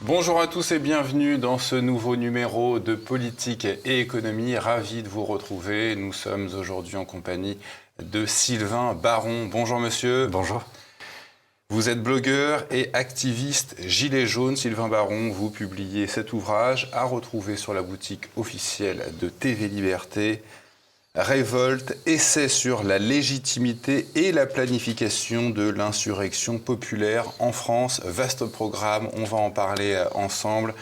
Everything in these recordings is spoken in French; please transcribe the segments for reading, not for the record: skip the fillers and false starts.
Bonjour à tous et bienvenue dans ce nouveau numéro de Politique et Économie. Ravi de vous retrouver. Nous sommes aujourd'hui en compagnie de Sylvain Baron. Bonjour monsieur. Bonjour. Vous êtes blogueur et activiste Gilets jaunes. Sylvain Baron, vous publiez cet ouvrage à retrouver sur la boutique officielle de TV Liberté. Révolte, essai sur la légitimité et la planification de l'insurrection populaire en France. Vaste programme, on va en parler ensemble.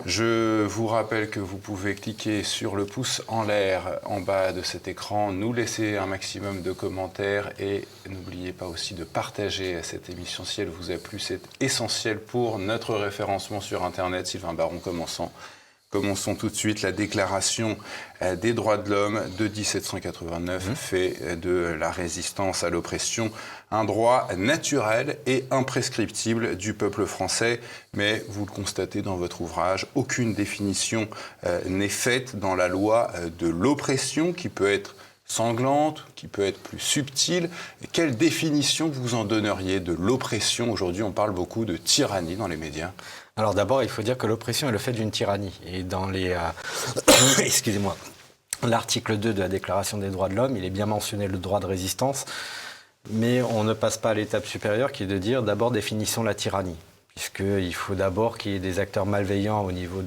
Je vous rappelle que vous pouvez cliquer sur le pouce en l'air en bas de cet écran, nous laisser un maximum de commentaires et n'oubliez pas aussi de partager cette émission si elle vous a plu. C'est essentiel pour notre référencement sur Internet. Sylvain Baron, Commençons tout de suite. La Déclaration des droits de l'homme de 1789 fait de la résistance à l'oppression un droit naturel et imprescriptible du peuple français. Mais vous le constatez dans votre ouvrage, aucune définition n'est faite dans la loi de l'oppression qui peut être sanglante, qui peut être plus subtile. Quelle définition vous en donneriez de l'oppression? Aujourd'hui, on parle beaucoup de tyrannie dans les médias. Alors d'abord, il faut dire que l'oppression est le fait d'une tyrannie. Et dans les... excusez-moi. L'article 2 de la Déclaration des droits de l'homme, il est bien mentionné le droit de résistance, mais on ne passe pas à l'étape supérieure qui est de dire d'abord définissons la tyrannie, puisqu'il faut d'abord qu'il y ait des acteurs malveillants au niveau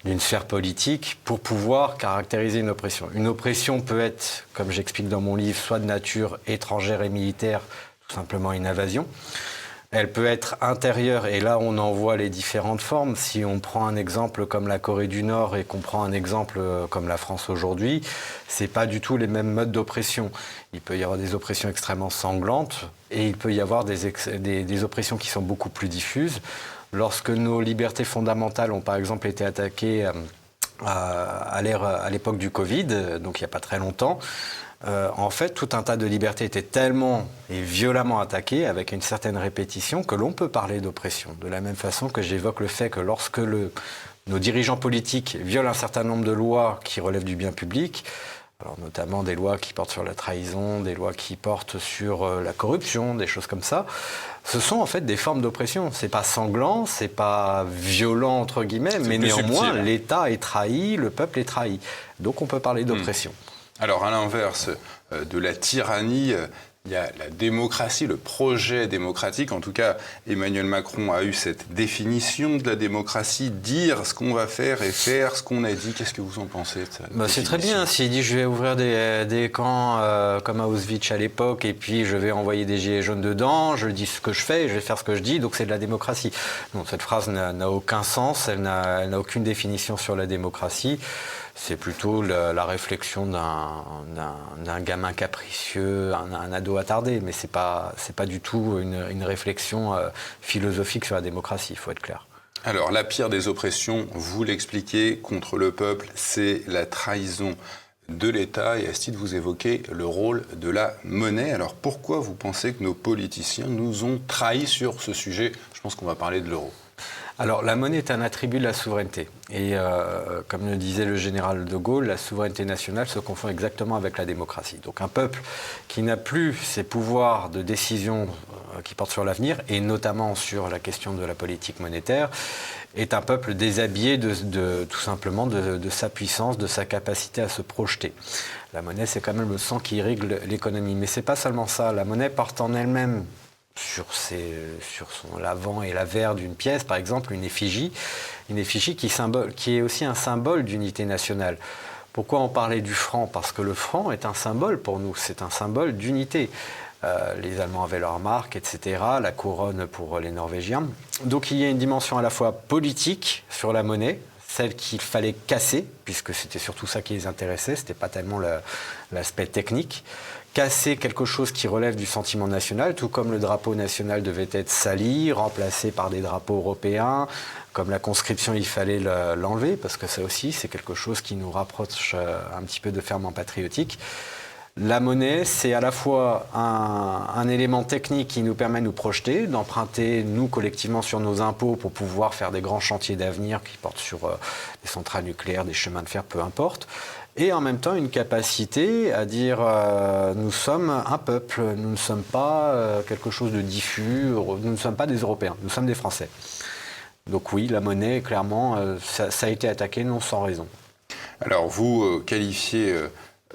d'une sphère politique pour pouvoir caractériser une oppression. Une oppression peut être, comme j'explique dans mon livre, soit de nature étrangère et militaire, tout simplement une invasion. Elle peut être intérieure, et là on en voit les différentes formes. Si on prend un exemple comme la Corée du Nord et qu'on prend un exemple comme la France aujourd'hui, c'est pas du tout les mêmes modes d'oppression. Il peut y avoir des oppressions extrêmement sanglantes et il peut y avoir des oppressions qui sont beaucoup plus diffuses. Lorsque nos libertés fondamentales ont par exemple été attaquées à l'époque du Covid, donc il n'y a pas très longtemps, en fait, tout un tas de libertés étaient tellement et violemment attaquées avec une certaine répétition que l'on peut parler d'oppression. De la même façon que j'évoque le fait que lorsque nos dirigeants politiques violent un certain nombre de lois qui relèvent du bien public, alors notamment des lois qui portent sur la trahison, des lois qui portent sur la corruption, des choses comme ça, ce sont en fait des formes d'oppression. C'est pas sanglant, c'est pas violent entre guillemets, mais néanmoins l'État est trahi, le peuple est trahi. Donc on peut parler d'oppression. Alors, à l'inverse de la tyrannie, il y a la démocratie, le projet démocratique. En tout cas, Emmanuel Macron a eu cette définition de la démocratie, dire ce qu'on va faire et faire ce qu'on a dit. Qu'est-ce que vous en pensez de ça? C'est très bien. S'il dit je vais ouvrir des camps comme à Auschwitz à l'époque et puis je vais envoyer des gilets jaunes dedans, je dis ce que je fais et je vais faire ce que je dis, donc c'est de la démocratie. Non, cette phrase n'a aucun sens, elle n'a aucune définition sur la démocratie. C'est plutôt la réflexion d'un gamin capricieux, un ado attardé, mais c'est pas du tout une réflexion philosophique sur la démocratie, il faut être clair. Alors, la pire des oppressions, vous l'expliquez, contre le peuple, c'est la trahison de l'État. Et à ce titre, vous évoquez le rôle de la monnaie. Alors, pourquoi vous pensez que nos politiciens nous ont trahis sur ce sujet? Je pense qu'on va parler de l'euro. Alors, la monnaie est un attribut de la souveraineté. Et comme le disait le général de Gaulle, la souveraineté nationale se confond exactement avec la démocratie. Donc, un peuple qui n'a plus ses pouvoirs de décision qui portent sur l'avenir, et notamment sur la question de la politique monétaire, est un peuple déshabillé tout simplement de sa puissance, de sa capacité à se projeter. La monnaie, c'est quand même le sang qui irrigue l'économie. Mais c'est pas seulement ça. La monnaie porte en elle-même sur l'avant et l'avers d'une pièce, par exemple, une effigie qui est aussi un symbole d'unité nationale. Pourquoi on parlait du franc? Parce que le franc est un symbole pour nous, c'est un symbole d'unité. Les Allemands avaient leur marque, etc., la couronne pour les Norvégiens. Donc il y a une dimension à la fois politique sur la monnaie, celle qu'il fallait casser, puisque c'était surtout ça qui les intéressait, c'était pas tellement l'aspect technique. Casser quelque chose qui relève du sentiment national, tout comme le drapeau national devait être sali, remplacé par des drapeaux européens, comme la conscription, il fallait l'enlever, parce que ça aussi, c'est quelque chose qui nous rapproche un petit peu de ferment patriotique. La monnaie, c'est à la fois un élément technique qui nous permet de nous projeter, d'emprunter, nous, collectivement, sur nos impôts pour pouvoir faire des grands chantiers d'avenir qui portent sur des centrales nucléaires, des chemins de fer, peu importe. Et en même temps, une capacité à dire nous sommes un peuple, nous ne sommes pas quelque chose de diffus, nous ne sommes pas des Européens, nous sommes des Français. Donc oui, la monnaie, clairement, ça a été attaqué non sans raison. Alors vous qualifiez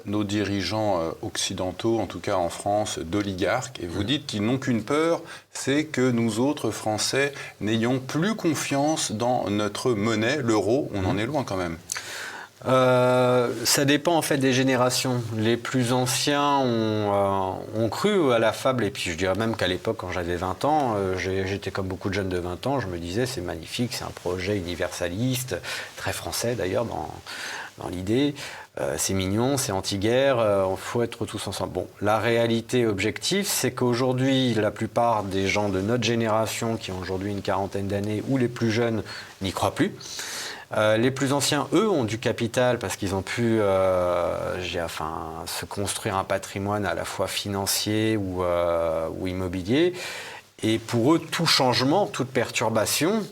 nos dirigeants occidentaux, en tout cas en France, d'oligarques, et vous dites qu'ils n'ont qu'une peur, c'est que nous autres Français n'ayons plus confiance dans notre monnaie, l'euro. On en est loin quand même. Ça dépend en fait des générations. Les plus anciens ont cru à la fable, et puis je dirais même qu'à l'époque, quand j'avais 20 ans, j'étais comme beaucoup de jeunes de 20 ans, je me disais c'est magnifique, c'est un projet universaliste, très français d'ailleurs dans l'idée. C'est mignon, c'est anti-guerre, il faut être tous ensemble. Bon, la réalité objective, c'est qu'aujourd'hui, la plupart des gens de notre génération, qui ont aujourd'hui une quarantaine d'années, ou les plus jeunes, n'y croient plus. Les plus anciens, eux, ont du capital parce qu'ils ont pu se construire un patrimoine à la fois financier ou immobilier. Et pour eux, tout changement, toute perturbation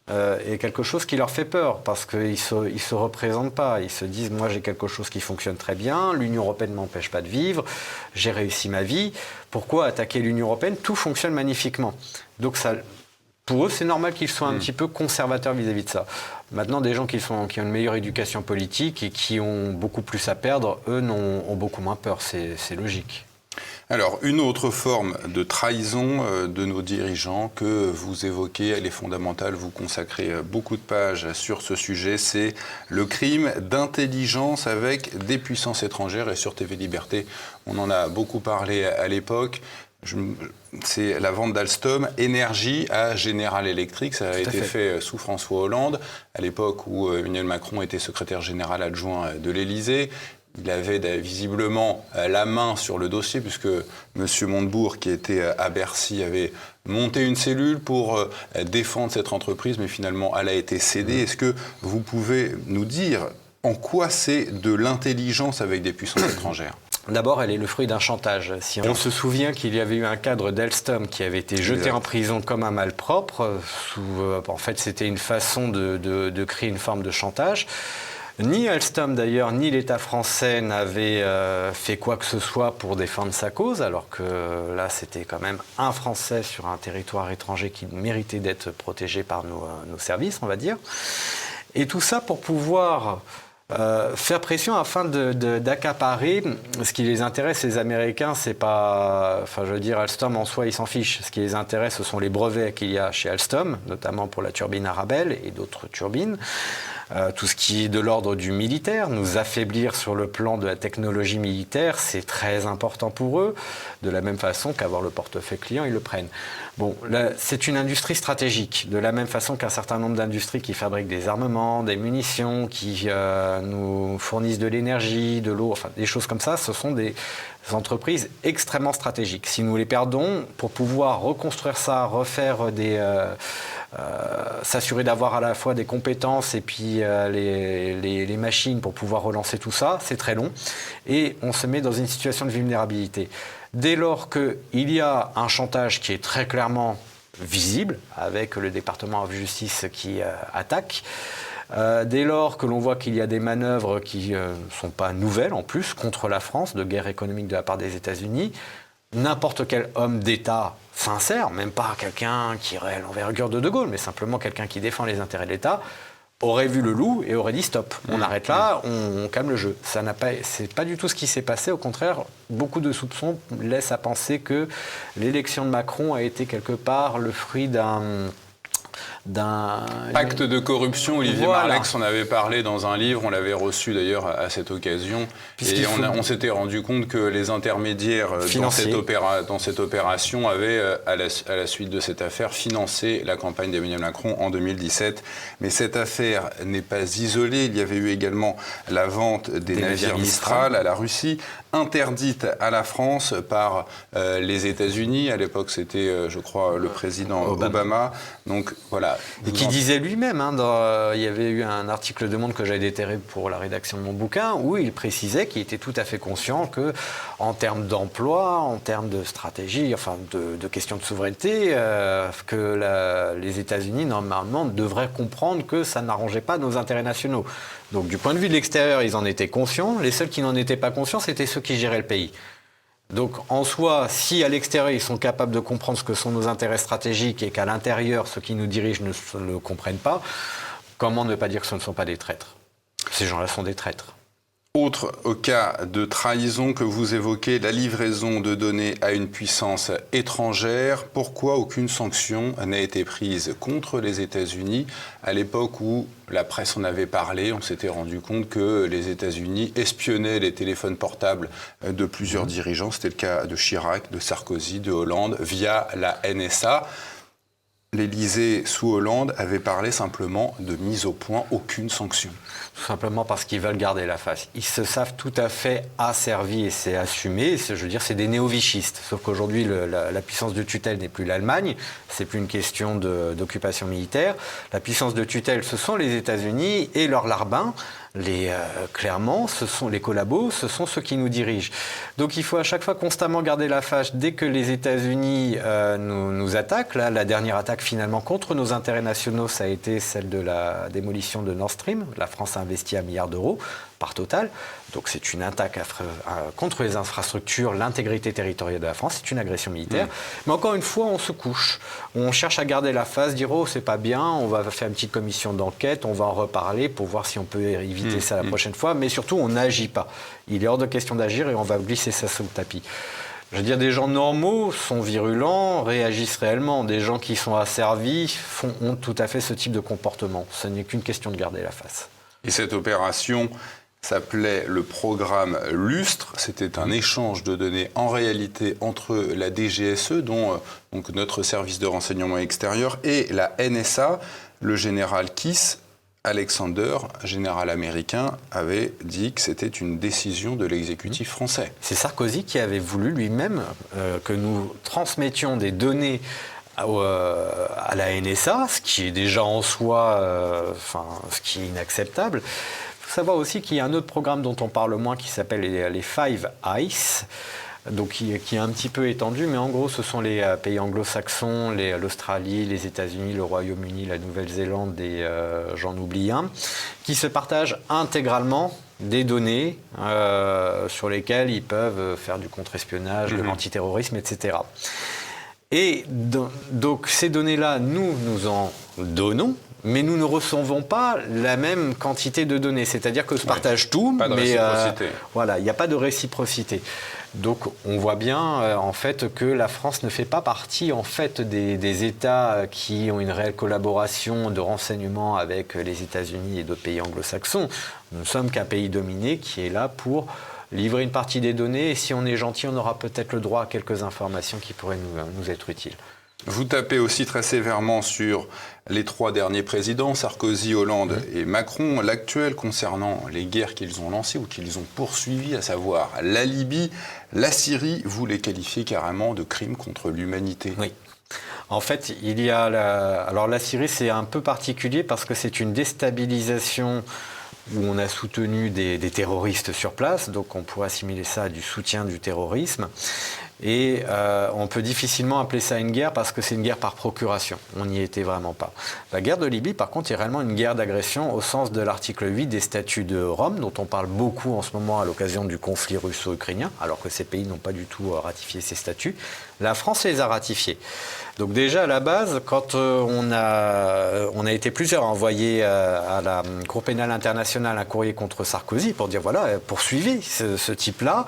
est quelque chose qui leur fait peur parce qu'ils ne se représentent pas. Ils se disent, moi j'ai quelque chose qui fonctionne très bien, l'Union européenne ne m'empêche pas de vivre, j'ai réussi ma vie. Pourquoi attaquer l'Union européenne? Tout fonctionne magnifiquement. Donc ça... Pour eux, c'est normal qu'ils soient un petit peu conservateurs vis-à-vis de ça. Maintenant, des gens qui ont une meilleure éducation politique et qui ont beaucoup plus à perdre, eux ont beaucoup moins peur, c'est logique. Alors, une autre forme de trahison de nos dirigeants que vous évoquez, elle est fondamentale, vous consacrez beaucoup de pages sur ce sujet, c'est le crime d'intelligence avec des puissances étrangères. Et sur TV Liberté, on en a beaucoup parlé à l'époque. C'est la vente d'Alstom Énergie à General Electric. Ça a été fait sous François Hollande, à l'époque où Emmanuel Macron était secrétaire général adjoint de l'Élysée. Il avait visiblement la main sur le dossier, puisque M. Montebourg, qui était à Bercy, avait monté une cellule pour défendre cette entreprise, mais finalement, elle a été cédée. Est-ce que vous pouvez nous dire en quoi c'est de l'intelligence avec des puissances étrangères ? D'abord, elle est le fruit d'un chantage. Si on se souvient qu'il y avait eu un cadre d'Alstom qui avait été jeté en prison comme un malpropre, en fait, c'était une façon de créer une forme de chantage. Ni Alstom d'ailleurs, ni l'État français n'avaient fait quoi que ce soit pour défendre sa cause, alors que là, c'était quand même un Français sur un territoire étranger qui méritait d'être protégé par nos services, on va dire. Et tout ça pour pouvoir... faire pression afin d'accaparer. Ce qui les intéresse, les Américains, c'est pas... Enfin, je veux dire, Alstom en soi, ils s'en fichent. Ce qui les intéresse, ce sont les brevets qu'il y a chez Alstom, notamment pour la turbine Arabelle et d'autres turbines. Tout ce qui est de l'ordre du militaire, nous affaiblir sur le plan de la technologie militaire, c'est très important pour eux, de la même façon qu'avoir le portefeuille client, ils le prennent. Bon, là, c'est une industrie stratégique, de la même façon qu'un certain nombre d'industries qui fabriquent des armements, des munitions, qui nous fournissent de l'énergie, de l'eau, enfin des choses comme ça, ce sont des entreprises extrêmement stratégiques. Si nous les perdons, pour pouvoir reconstruire ça, refaire s'assurer d'avoir à la fois des compétences et puis les machines pour pouvoir relancer tout ça, c'est très long. Et on se met dans une situation de vulnérabilité. Dès lors qu'il y a un chantage qui est très clairement visible, avec le département de justice qui attaque, dès lors que l'on voit qu'il y a des manœuvres qui ne sont pas nouvelles en plus contre la France, de guerre économique de la part des États-Unis, n'importe quel homme d'État sincère, même pas quelqu'un qui aurait l'envergure de Gaulle, mais simplement quelqu'un qui défend les intérêts de l'État, aurait vu le loup et aurait dit stop, on arrête là, on calme le jeu. C'est pas du tout ce qui s'est passé, au contraire, beaucoup de soupçons laissent à penser que l'élection de Macron a été quelque part le fruit d'un pacte de corruption. Olivier Marleix en avait parlé dans un livre, on l'avait reçu d'ailleurs à cette occasion, et on s'était rendu compte que les intermédiaires dans cette opération avaient, à la suite de cette affaire, financé la campagne d'Emmanuel Macron en 2017. Mais cette affaire n'est pas isolée, il y avait eu également la vente des navires Mistral à la Russie, interdite à la France par les États-Unis. À l'époque, c'était, je crois, le président Obama. Donc voilà. Et qui disait lui-même, il y avait eu un article de Monde que j'avais déterré pour la rédaction de mon bouquin, où il précisait qu'il était tout à fait conscient que, en termes d'emploi, en termes de stratégie, enfin de questions de souveraineté, que les États-Unis, normalement, devraient comprendre que ça n'arrangeait pas nos intérêts nationaux. Donc du point de vue de l'extérieur, ils en étaient conscients. Les seuls qui n'en étaient pas conscients, c'était ceux qui géraient le pays. Donc en soi, si à l'extérieur ils sont capables de comprendre ce que sont nos intérêts stratégiques et qu'à l'intérieur ceux qui nous dirigent ne le comprennent pas, comment ne pas dire que ce ne sont pas des traîtres? Ces gens-là sont des traîtres. Autre cas de trahison que vous évoquez, la livraison de données à une puissance étrangère. Pourquoi aucune sanction n'a été prise contre les États-Unis? À l'époque où la presse en avait parlé, on s'était rendu compte que les États-Unis espionnaient les téléphones portables de plusieurs dirigeants. C'était le cas de Chirac, de Sarkozy, de Hollande, via la NSA. L'Élysée, sous Hollande, avait parlé simplement de mise au point, aucune sanction. Tout simplement parce qu'ils veulent garder la face. Ils se savent tout à fait asservis et c'est assumé. Je veux dire, c'est des néo-vichistes. Sauf qu'aujourd'hui, la puissance de tutelle n'est plus l'Allemagne. C'est plus une question d'occupation militaire. La puissance de tutelle, ce sont les États-Unis et leurs larbins. Clairement, ce sont les collabos, ce sont ceux qui nous dirigent. Donc il faut à chaque fois constamment garder la face. Dès que les États-Unis nous attaquent, là, la dernière attaque finalement contre nos intérêts nationaux, ça a été celle de la démolition de Nord Stream. La France a investi 1 milliard d'euros par Total. Donc c'est une attaque contre les infrastructures, l'intégrité territoriale de la France, c'est une agression militaire. Mais encore une fois, on se couche. On cherche à garder la face, dire « Oh, c'est pas bien, on va faire une petite commission d'enquête, on va en reparler pour voir si on peut éviter ça la prochaine fois. » Mais surtout, on n'agit pas. Il est hors de question d'agir et on va glisser ça sous le tapis. Je veux dire, des gens normaux sont virulents, réagissent réellement. Des gens qui sont asservis ont tout à fait ce type de comportement. Ce n'est qu'une question de garder la face. Et cette opération s'appelait le programme Lustre. C'était un échange de données en réalité entre la DGSE, dont donc notre service de renseignement extérieur, et la NSA. Le général Kiss, Alexander, général américain, avait dit que c'était une décision de l'exécutif français. C'est Sarkozy qui avait voulu lui-même que nous transmettions des données à la NSA, ce qui est déjà en soi, ce qui est inacceptable. Il faut savoir aussi qu'il y a un autre programme dont on parle moins qui s'appelle les Five Eyes, donc qui est un petit peu étendu, mais en gros ce sont les pays anglo-saxons, l'Australie, les États-Unis, le Royaume-Uni, la Nouvelle-Zélande et j'en oublie un, qui se partagent intégralement des données sur lesquelles ils peuvent faire du contre-espionnage, de l'antiterrorisme, etc. Et donc ces données-là, nous en donnons, mais nous ne recevons pas la même quantité de données. C'est-à-dire que se partage tout, pas de mais réciprocité. Voilà, il n'y a pas de réciprocité. Donc on voit bien en fait que la France ne fait pas partie en fait des États qui ont une réelle collaboration de renseignement avec les États-Unis et d'autres pays anglo-saxons. Nous ne sommes qu'un pays dominé qui est là pour livrer une partie des données, et si on est gentil, on aura peut-être le droit à quelques informations qui pourraient nous être utiles. Vous tapez aussi très sévèrement sur les 3 derniers présidents, Sarkozy, Hollande et Macron. L'actuel concernant les guerres qu'ils ont lancées ou qu'ils ont poursuivies, à savoir la Libye, la Syrie, vous les qualifiez carrément de crimes contre l'humanité. Oui. En fait, il y a alors la Syrie, c'est un peu particulier parce que c'est une déstabilisation où on a soutenu des terroristes sur place, donc on pourrait assimiler ça à du soutien du terrorisme. Et on peut difficilement appeler ça une guerre parce que c'est une guerre par procuration. On n'y était vraiment pas. La guerre de Libye, par contre, est réellement une guerre d'agression au sens de l'article 8 des statuts de Rome, dont on parle beaucoup en ce moment à l'occasion du conflit russo-ukrainien, alors que ces pays n'ont pas du tout ratifié ces statuts. La France les a ratifiés. Donc déjà, à la base, quand on a été plusieurs à envoyer à la Cour pénale internationale un courrier contre Sarkozy pour dire, voilà, poursuivez ce type-là,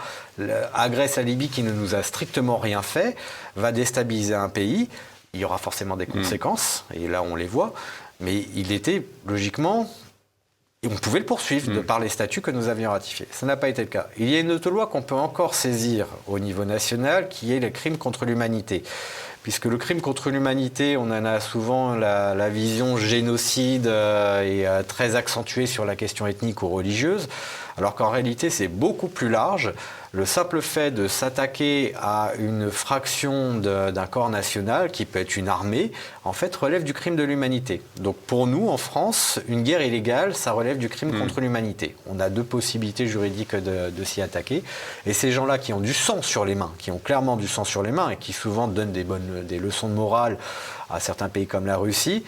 agresse la Libye qui ne nous a strictement rien fait, va déstabiliser un pays, il y aura forcément des conséquences, et là on les voit, mais il était logiquement... Et on pouvait le poursuivre de par les statuts que nous avions ratifiés. Ça n'a pas été le cas. Il y a une autre loi qu'on peut encore saisir au niveau national, qui est le crime contre l'humanité. Puisque le crime contre l'humanité, on en a souvent la vision génocide et très accentuée sur la question ethnique ou religieuse, alors qu'en réalité c'est beaucoup plus large. Le simple fait de s'attaquer à une fraction d'un corps national, qui peut être une armée, en fait relève du crime de l'humanité. Donc pour nous, en France, une guerre illégale, ça relève du crime contre l'humanité. On a 2 possibilités juridiques de s'y attaquer. Et ces gens-là qui ont du sang sur les mains, qui ont clairement du sang sur les mains et qui souvent donnent des leçons de morale à certains pays comme la Russie,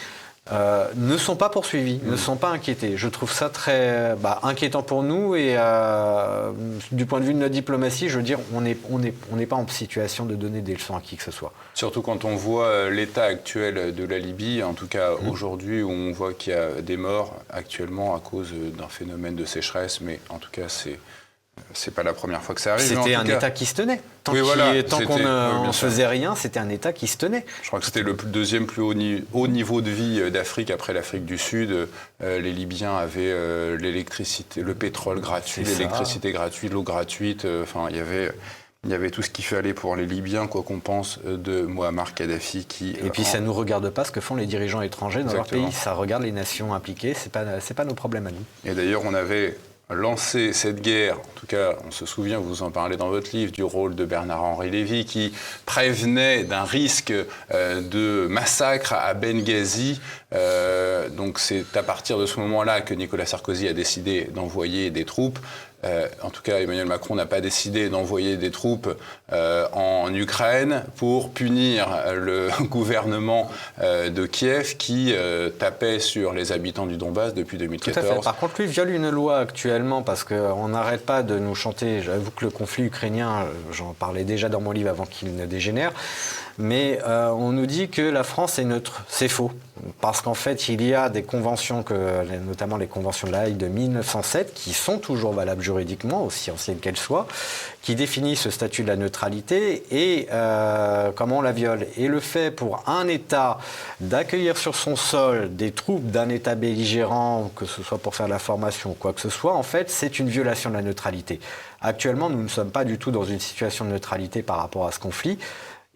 ne sont pas poursuivis, ne sont pas inquiétés. Je trouve ça très inquiétant pour nous et du point de vue de notre diplomatie, je veux dire, on n'est pas en situation de donner des leçons à qui que ce soit. Surtout quand on voit l'état actuel de la Libye, en tout cas aujourd'hui, où on voit qu'il y a des morts actuellement à cause d'un phénomène de sécheresse, mais en tout cas c'est pas la première fois que ça arrive. C'était un État qui se tenait. Tant qu'on ne faisait rien, c'était un État qui se tenait. Je crois que c'était le deuxième plus haut niveau de vie d'Afrique après l'Afrique du Sud. Les Libyens avaient l'électricité, le pétrole gratuit, l'électricité gratuite, l'eau gratuite. Enfin, il y avait tout ce qu'il fallait pour les Libyens, quoi qu'on pense de Mouammar Kadhafi Et puis ça ne nous regarde pas ce que font les dirigeants étrangers dans leur pays. Ça regarde les nations impliquées, c'est pas nos problèmes à nous. Et d'ailleurs, on avait lancé cette guerre, en tout cas, on se souvient, vous en parlez dans votre livre, du rôle de Bernard-Henri Lévy, qui prévenait d'un risque de massacre à Benghazi. Donc c'est à partir de ce moment-là que Nicolas Sarkozy a décidé d'envoyer des troupes. En tout cas, Emmanuel Macron n'a pas décidé d'envoyer des troupes en Ukraine pour punir le gouvernement de Kiev qui tapait sur les habitants du Donbass depuis 2014. Tout à fait. Par contre, lui viole une loi actuellement parce qu'on n'arrête pas de nous chanter. J'avoue que le conflit ukrainien, j'en parlais déjà dans mon livre avant qu'il ne dégénère, mais on nous dit que la France est neutre. C'est faux. Parce qu'en fait, il y a des conventions, notamment les conventions de La Haye de 1907, qui sont toujours valables juridiquement, aussi anciennes qu'elles soient, qui définissent ce statut de la neutralité et comment on la viole. Et le fait pour un État d'accueillir sur son sol des troupes d'un État belligérant, que ce soit pour faire la formation ou quoi que ce soit, en fait, c'est une violation de la neutralité. Actuellement, nous ne sommes pas du tout dans une situation de neutralité par rapport à ce conflit.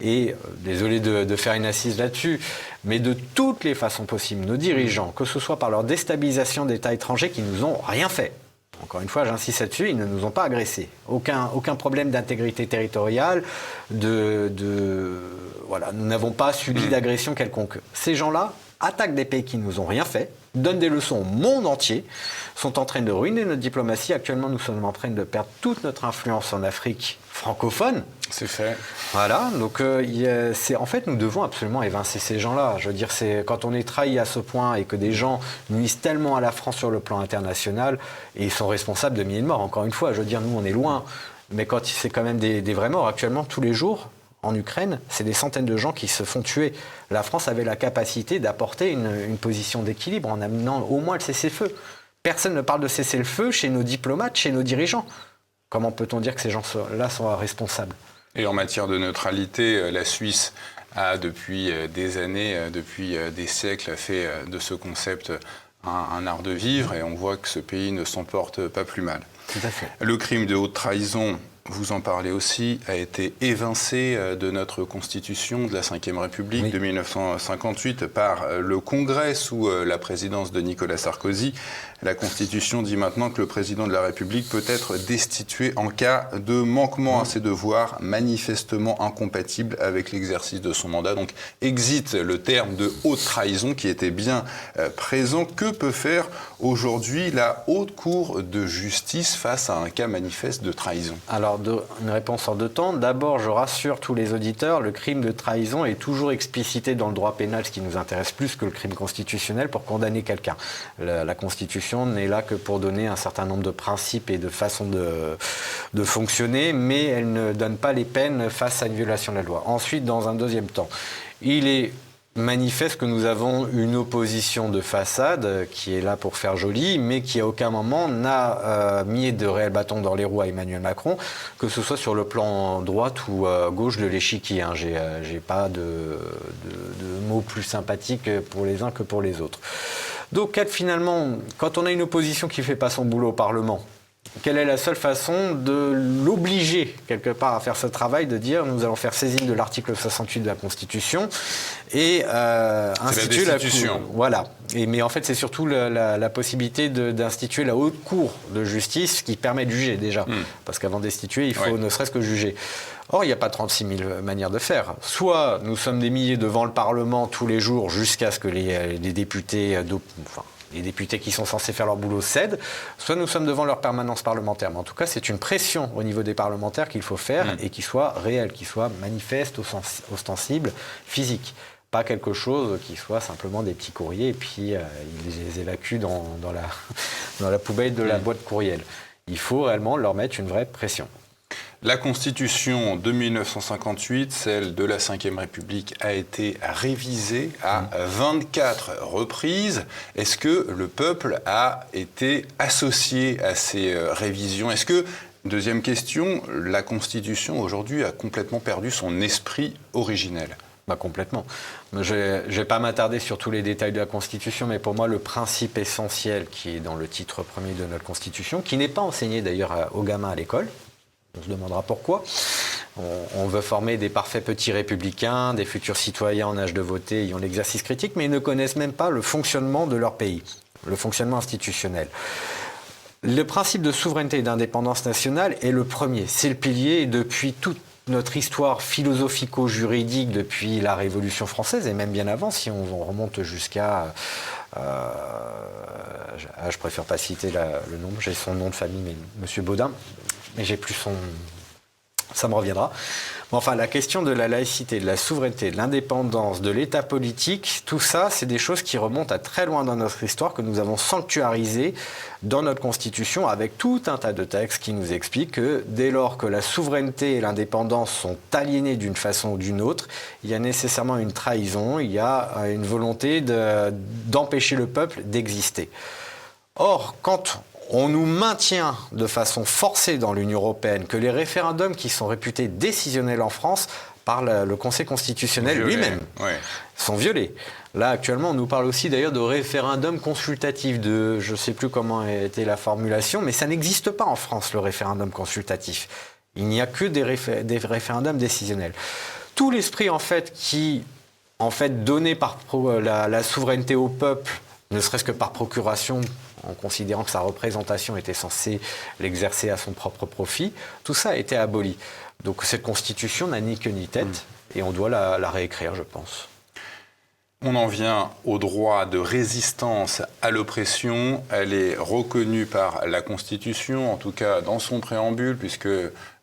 Et désolé de faire une assise là-dessus, mais de toutes les façons possibles, nos dirigeants, que ce soit par leur déstabilisation d'États étrangers qui nous ont rien fait. Encore une fois, j'insiste là-dessus, ils ne nous ont pas agressés. Aucun problème d'intégrité territoriale, voilà, nous n'avons pas subi d'agression quelconque. Ces gens-là attaquent des pays qui ne nous ont rien fait, donnent des leçons au monde entier, sont en train de ruiner notre diplomatie. Actuellement, nous sommes en train de perdre toute notre influence en Afrique francophone. C'est fait. Voilà, donc en fait, nous devons absolument évincer ces gens-là. Je veux dire, quand on est trahi à ce point et que des gens nuisent tellement à la France sur le plan international et ils sont responsables de milliers de morts. Encore une fois, je veux dire, nous, on est loin, mais quand c'est quand même des vrais morts, actuellement, tous les jours, en Ukraine, c'est des centaines de gens qui se font tuer. La France avait la capacité d'apporter une position d'équilibre en amenant au moins le cessez-le-feu. Personne ne parle de cessez-le-feu chez nos diplomates, chez nos dirigeants. Comment peut-on dire que ces gens-là sont responsables ? Et en matière de neutralité, la Suisse a depuis des années, depuis des siècles, fait de ce concept un art de vivre et on voit que ce pays ne s'en porte pas plus mal. Tout à fait. Le crime de haute trahison, vous en parlez aussi, a été évincé de notre Constitution de la Ve République de 1958 par le Congrès sous la présidence de Nicolas Sarkozy. La Constitution dit maintenant que le président de la République peut être destitué en cas de manquement à ses devoirs manifestement incompatible avec l'exercice de son mandat. Donc, exit le terme de haute trahison qui était bien présent. Que peut faire aujourd'hui la Haute Cour de justice face à un cas manifeste de trahison ? Alors, une réponse en deux temps. D'abord, je rassure tous les auditeurs, le crime de trahison est toujours explicité dans le droit pénal, ce qui nous intéresse plus que le crime constitutionnel pour condamner quelqu'un. La Constitution n'est là que pour donner un certain nombre de principes et de façons de fonctionner, mais elle ne donne pas les peines face à une violation de la loi. Ensuite, dans un deuxième temps, il est manifeste que nous avons une opposition de façade qui est là pour faire joli, mais qui à aucun moment n'a mis de réels bâtons dans les roues à Emmanuel Macron, que ce soit sur le plan droite ou gauche de l'échiquier. J'ai pas de mots plus sympathiques pour les uns que pour les autres. Donc finalement, quand on a une opposition qui ne fait pas son boulot au Parlement, quelle est la seule façon de l'obliger, quelque part, à faire ce travail, de dire nous allons faire saisine de l'article 68 de la Constitution et instituer la Cour. Voilà. Mais en fait, c'est surtout la possibilité d'instituer la Haute Cour de justice qui permet de juger déjà. Parce qu'avant de destituer, il faut ne serait-ce que juger. Or, il n'y a pas 36 000 manières de faire. Soit nous sommes des milliers devant le Parlement tous les jours jusqu'à ce que les députés... les députés qui sont censés faire leur boulot cèdent, soit nous sommes devant leur permanence parlementaire. Mais en tout cas, c'est une pression au niveau des parlementaires qu'il faut faire et qui soit réelle, qui soit manifeste, ostensible, physique. pas quelque chose qui soit simplement des petits courriers et puis ils les évacuent dans la poubelle de la boîte courriel. Il faut réellement leur mettre une vraie pression. La Constitution de 1958, celle de la Ve République, a été révisée à 24 reprises. Est-ce que le peuple a été associé à ces révisions ? Est-ce que, deuxième question, la Constitution aujourd'hui a complètement perdu son esprit originel ? Complètement. Je ne vais pas m'attarder sur tous les détails de la Constitution, mais pour moi, le principe essentiel qui est dans le titre premier de notre Constitution, qui n'est pas enseigné d'ailleurs aux gamins à l'école, on se demandera pourquoi. On veut former des parfaits petits républicains, des futurs citoyens en âge de voter, ayant l'exercice critique, mais ils ne connaissent même pas le fonctionnement de leur pays, le fonctionnement institutionnel. Le principe de souveraineté et d'indépendance nationale est le premier, c'est le pilier, et depuis toute notre histoire philosophico-juridique, depuis la Révolution française, et même bien avant, si on remonte jusqu'à... je préfère pas citer le nom, j'ai son nom de famille, mais M. Baudin, mais j'ai plus son... Ça me reviendra. Enfin, la question de la laïcité, de la souveraineté, de l'indépendance, de l'état politique, tout ça, c'est des choses qui remontent à très loin dans notre histoire, que nous avons sanctuarisées dans notre Constitution, avec tout un tas de textes qui nous expliquent que dès lors que la souveraineté et l'indépendance sont aliénées d'une façon ou d'une autre, il y a nécessairement une trahison, il y a une volonté d'empêcher le peuple d'exister. Or, quand on nous maintient de façon forcée dans l'Union européenne, que les référendums qui sont réputés décisionnels en France par le Conseil constitutionnel lui-même sont violés. Là, actuellement, on nous parle aussi d'ailleurs de référendum consultatif, je ne sais plus comment a été la formulation, mais ça n'existe pas en France, le référendum consultatif. Il n'y a que des référendums décisionnels. Tout l'esprit, en fait, qui donnait par la souveraineté au peuple, ne serait-ce que par procuration, en considérant que sa représentation était censée l'exercer à son propre profit, tout ça a été aboli. Donc cette Constitution n'a ni queue ni tête, et on doit la réécrire, je pense. On en vient au droit de résistance à l'oppression. Elle est reconnue par la Constitution, en tout cas dans son préambule, puisque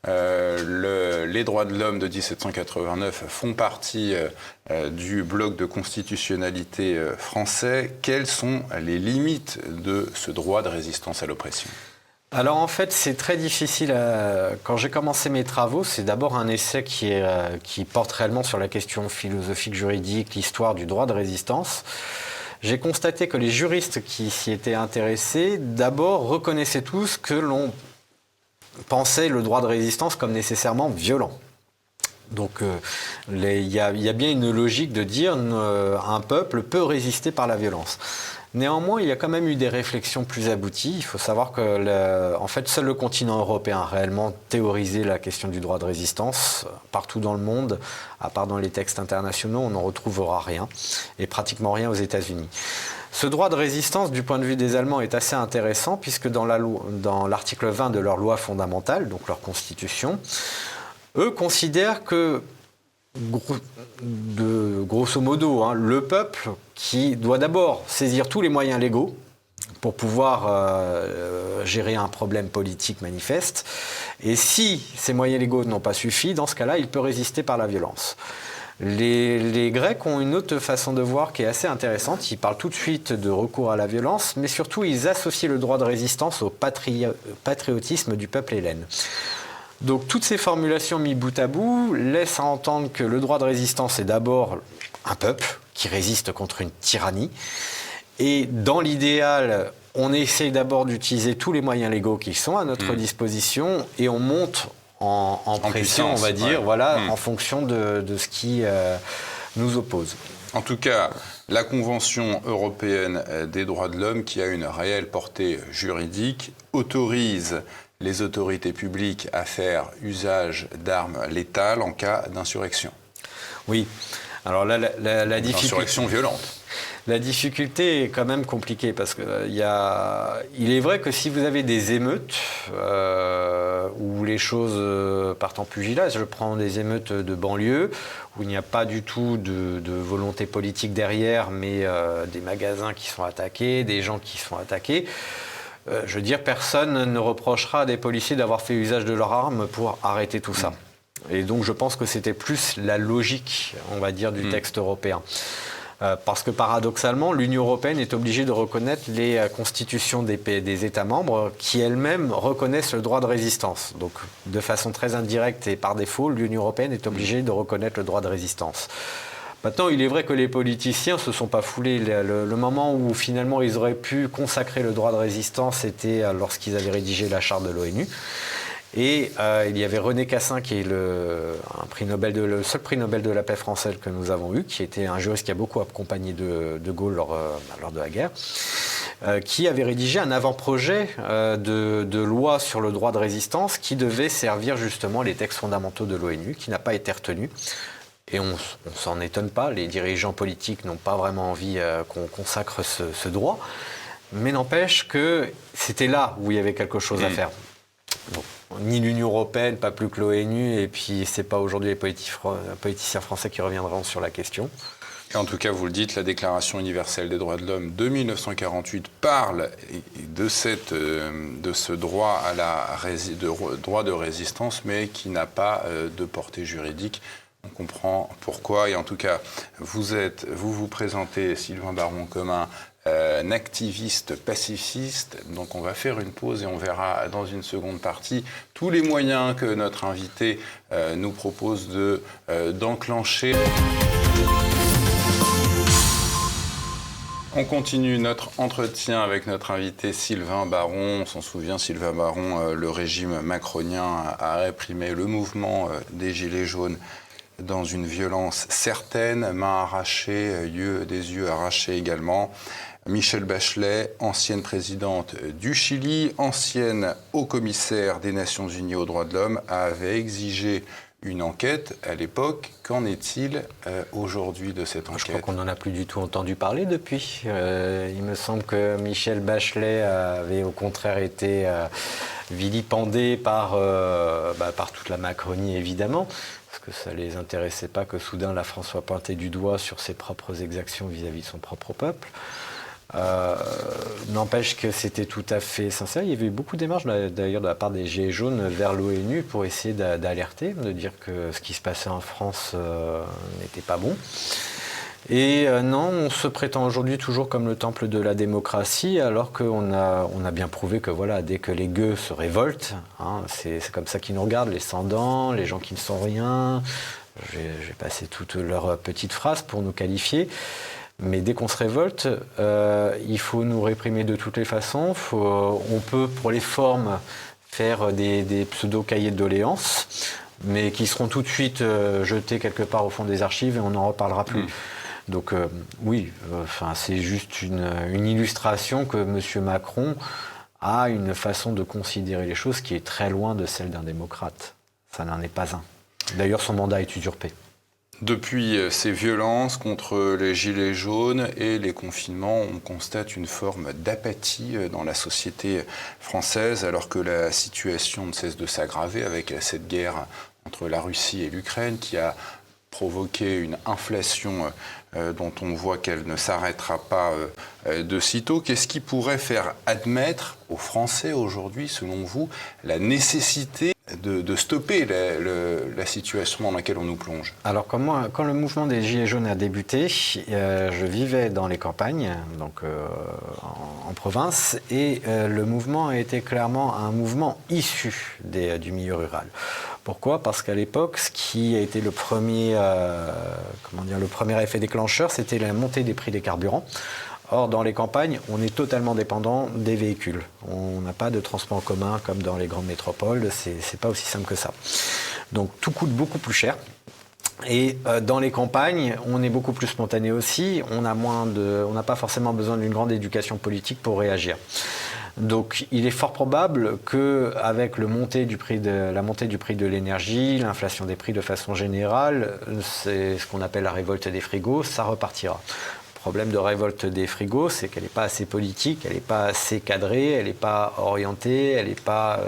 les droits de l'homme de 1789 font partie du bloc de constitutionnalité français. Quelles sont les limites de ce droit de résistance à l'oppression ? Alors en fait, c'est très difficile. Quand j'ai commencé mes travaux, c'est d'abord un essai qui porte réellement sur la question philosophique, juridique, l'histoire du droit de résistance. J'ai constaté que les juristes qui s'y étaient intéressés, d'abord reconnaissaient tous que l'on pensait le droit de résistance comme nécessairement violent. Donc il y a bien une logique de dire un peuple peut résister par la violence. Néanmoins, il y a quand même eu des réflexions plus abouties. Il faut savoir que seul le continent européen a réellement théorisé la question du droit de résistance. Partout dans le monde, à part dans les textes internationaux, on n'en retrouvera rien, et pratiquement rien aux États-Unis. Ce droit de résistance, du point de vue des Allemands, est assez intéressant, puisque dans l'article 20 de leur loi fondamentale, donc leur constitution, eux considèrent que, grosso modo, le peuple qui doit d'abord saisir tous les moyens légaux pour pouvoir gérer un problème politique manifeste. Et si ces moyens légaux n'ont pas suffi, dans ce cas-là, il peut résister par la violence. Les Grecs ont une autre façon de voir qui est assez intéressante. Ils parlent tout de suite de recours à la violence, mais surtout ils associent le droit de résistance au patriotisme du peuple hellène. Donc toutes ces formulations mises bout à bout laissent à entendre que le droit de résistance est d'abord un peuple qui résiste contre une tyrannie. Et dans l'idéal, on essaye d'abord d'utiliser tous les moyens légaux qui sont à notre disposition et on monte en pression, puissance, on va dire, en fonction de ce qui nous oppose. En tout cas, la Convention européenne des droits de l'homme, qui a une réelle portée juridique, autorise les autorités publiques à faire usage d'armes létales en cas d'insurrection. Oui. Alors là, la difficulté... Insurrection violente. La difficulté est quand même compliquée parce que il est vrai que si vous avez des émeutes où les choses partent en pugilat, je prends des émeutes de banlieue où il n'y a pas du tout de volonté politique derrière, mais des magasins qui sont attaqués, des gens qui sont attaqués. Je veux dire, personne ne reprochera à des policiers d'avoir fait usage de leurs armes pour arrêter tout ça. Et donc je pense que c'était plus la logique, on va dire, du texte européen. Parce que paradoxalement, l'Union européenne est obligée de reconnaître les constitutions des États membres qui elles-mêmes reconnaissent le droit de résistance. Donc de façon très indirecte et par défaut, l'Union européenne est obligée de reconnaître le droit de résistance. Maintenant, il est vrai que les politiciens ne se sont pas foulés. Le moment où finalement ils auraient pu consacrer le droit de résistance, c'était lorsqu'ils avaient rédigé la charte de l'ONU. Et il y avait René Cassin, qui est le seul prix Nobel de la paix français que nous avons eu, qui était un juriste qui a beaucoup accompagné de Gaulle lors de la guerre, qui avait rédigé un avant-projet de loi sur le droit de résistance qui devait servir justement les textes fondamentaux de l'ONU, qui n'a pas été retenu. Et on ne s'en étonne pas, les dirigeants politiques n'ont pas vraiment envie qu'on consacre ce droit, mais n'empêche que c'était là où il y avait quelque chose à faire. Bon, ni l'Union européenne, pas plus que l'ONU, et puis c'est pas aujourd'hui les politiciens français qui reviendront sur la question. Et en tout cas, vous le dites, la Déclaration universelle des droits de l'homme de 1948 parle de ce droit droit de résistance, mais qui n'a pas de portée juridique. On comprend pourquoi. Et en tout cas, vous présentez, Sylvain Baron, comme un activiste pacifiste. Donc on va faire une pause et on verra dans une seconde partie tous les moyens que notre invité nous propose d'enclencher. On continue notre entretien avec notre invité Sylvain Baron. On s'en souvient, Sylvain Baron, le régime macronien a réprimé le mouvement des Gilets jaunes dans une violence certaine, mains arrachées, des yeux arrachés également. Michelle Bachelet, ancienne présidente du Chili, ancienne haut-commissaire des Nations Unies aux droits de l'homme, avait exigé une enquête à l'époque. Qu'en est-il aujourd'hui de cette enquête ? Je crois qu'on n'en a plus du tout entendu parler depuis. Il me semble que Michelle Bachelet avait au contraire été vilipendée par toute la Macronie, évidemment, parce que ça ne les intéressait pas que soudain la France soit pointée du doigt sur ses propres exactions vis-à-vis de son propre peuple. N'empêche que c'était tout à fait sincère. Il y avait eu beaucoup de démarches d'ailleurs de la part des Gilets jaunes vers l'ONU pour essayer d'alerter, de dire que ce qui se passait en France n'était pas bon. Et non, on se prétend aujourd'hui toujours comme le temple de la démocratie, alors qu'on a bien prouvé que voilà, dès que les gueux se révoltent, c'est comme ça qu'ils nous regardent, les sans-dents, les gens qui ne sont rien. J'ai passé toutes leurs petites phrases pour nous qualifier. Mais dès qu'on se révolte, il faut nous réprimer de toutes les façons. On peut, pour les formes, faire des pseudo-cahiers de doléances, mais qui seront tout de suite jetés quelque part au fond des archives et on n'en reparlera plus. Donc oui, c'est juste une illustration que M. Macron a une façon de considérer les choses qui est très loin de celle d'un démocrate. Ça n'en est pas un. D'ailleurs, son mandat est usurpé. Depuis ces violences contre les Gilets jaunes et les confinements, on constate une forme d'apathie dans la société française, alors que la situation ne cesse de s'aggraver avec cette guerre entre la Russie et l'Ukraine qui a provoqué une inflation dont on voit qu'elle ne s'arrêtera pas de sitôt. Qu'est-ce qui pourrait faire admettre aux Français aujourd'hui, selon vous, la nécessité de stopper la situation dans laquelle on nous plonge? Alors quand le mouvement des Gilets jaunes a débuté, je vivais dans les campagnes, donc en province, et le mouvement a été clairement un mouvement issu du milieu rural. Pourquoi ? Parce qu'à l'époque, ce qui a été le premier effet déclencheur, c'était la montée des prix des carburants. Or, dans les campagnes, on est totalement dépendant des véhicules. On n'a pas de transport en commun comme dans les grandes métropoles. C'est pas aussi simple que ça. Donc, tout coûte beaucoup plus cher. Et dans les campagnes, on est beaucoup plus spontané aussi. On n'a pas forcément besoin d'une grande éducation politique pour réagir. Donc, il est fort probable qu'avec la montée du prix de l'énergie, l'inflation des prix de façon générale, c'est ce qu'on appelle la révolte des frigos, ça repartira. Le problème de révolte des frigos, c'est qu'elle n'est pas assez politique, elle n'est pas assez cadrée, elle n'est pas orientée, elle n'est pas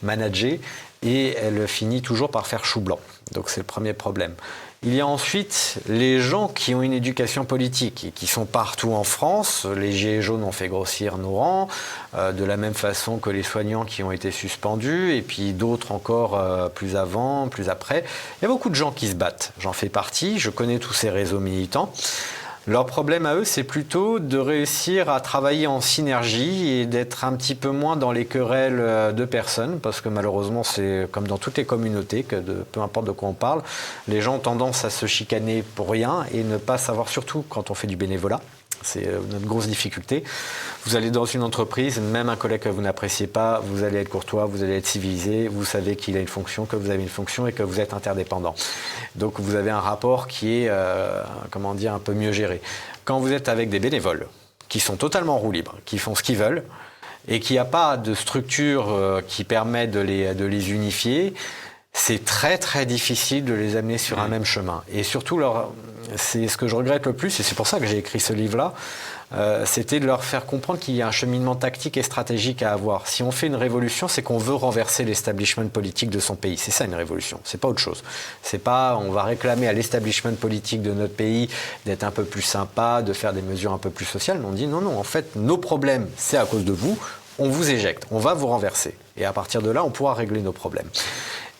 managée, et elle finit toujours par faire chou blanc. Donc c'est le premier problème. Il y a ensuite les gens qui ont une éducation politique et qui sont partout en France. Les Gilets jaunes ont fait grossir nos rangs, de la même façon que les soignants qui ont été suspendus, et puis d'autres encore plus avant, plus après. Il y a beaucoup de gens qui se battent. J'en fais partie, je connais tous ces réseaux militants. Leur problème à eux, c'est plutôt de réussir à travailler en synergie et d'être un petit peu moins dans les querelles de personnes, parce que malheureusement, c'est comme dans toutes les communautés, que peu importe de quoi on parle, les gens ont tendance à se chicaner pour rien et ne pas savoir, surtout quand on fait du bénévolat. C'est notre grosse difficulté. Vous allez dans une entreprise, même un collègue que vous n'appréciez pas, vous allez être courtois, vous allez être civilisé, vous savez qu'il a une fonction, que vous avez une fonction et que vous êtes interdépendant. Donc vous avez un rapport qui est, un peu mieux géré. Quand vous êtes avec des bénévoles qui sont totalement en roue libre, qui font ce qu'ils veulent et qu'il n'y a pas de structure qui permet de les unifier, c'est très très difficile de les amener sur un même chemin. Et surtout, c'est ce que je regrette le plus, et c'est pour ça que j'ai écrit ce livre-là, c'était de leur faire comprendre qu'il y a un cheminement tactique et stratégique à avoir. Si on fait une révolution, c'est qu'on veut renverser l'establishment politique de son pays. C'est ça une révolution, c'est pas autre chose. C'est pas on va réclamer à l'establishment politique de notre pays d'être un peu plus sympa, de faire des mesures un peu plus sociales. Mais on dit non, en fait, nos problèmes, c'est à cause de vous, on vous éjecte, on va vous renverser. Et à partir de là, on pourra régler nos problèmes.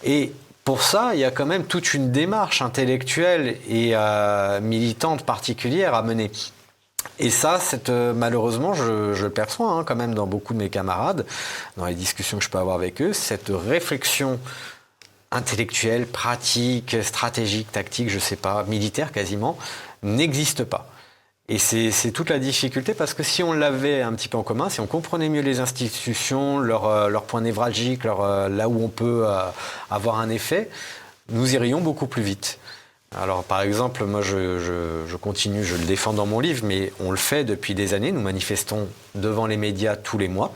Et pour ça, il y a quand même toute une démarche intellectuelle et militante particulière à mener. Et ça, malheureusement, je le perçois quand même dans beaucoup de mes camarades, dans les discussions que je peux avoir avec eux, cette réflexion intellectuelle, pratique, stratégique, tactique, je sais pas, militaire quasiment, n'existe pas. Et c'est toute la difficulté, parce que si on l'avait un petit peu en commun, si on comprenait mieux les institutions, leurs points névralgiques, là où on peut avoir un effet, nous irions beaucoup plus vite. Alors par exemple, moi je continue, je le défends dans mon livre, mais on le fait depuis des années, nous manifestons devant les médias tous les mois.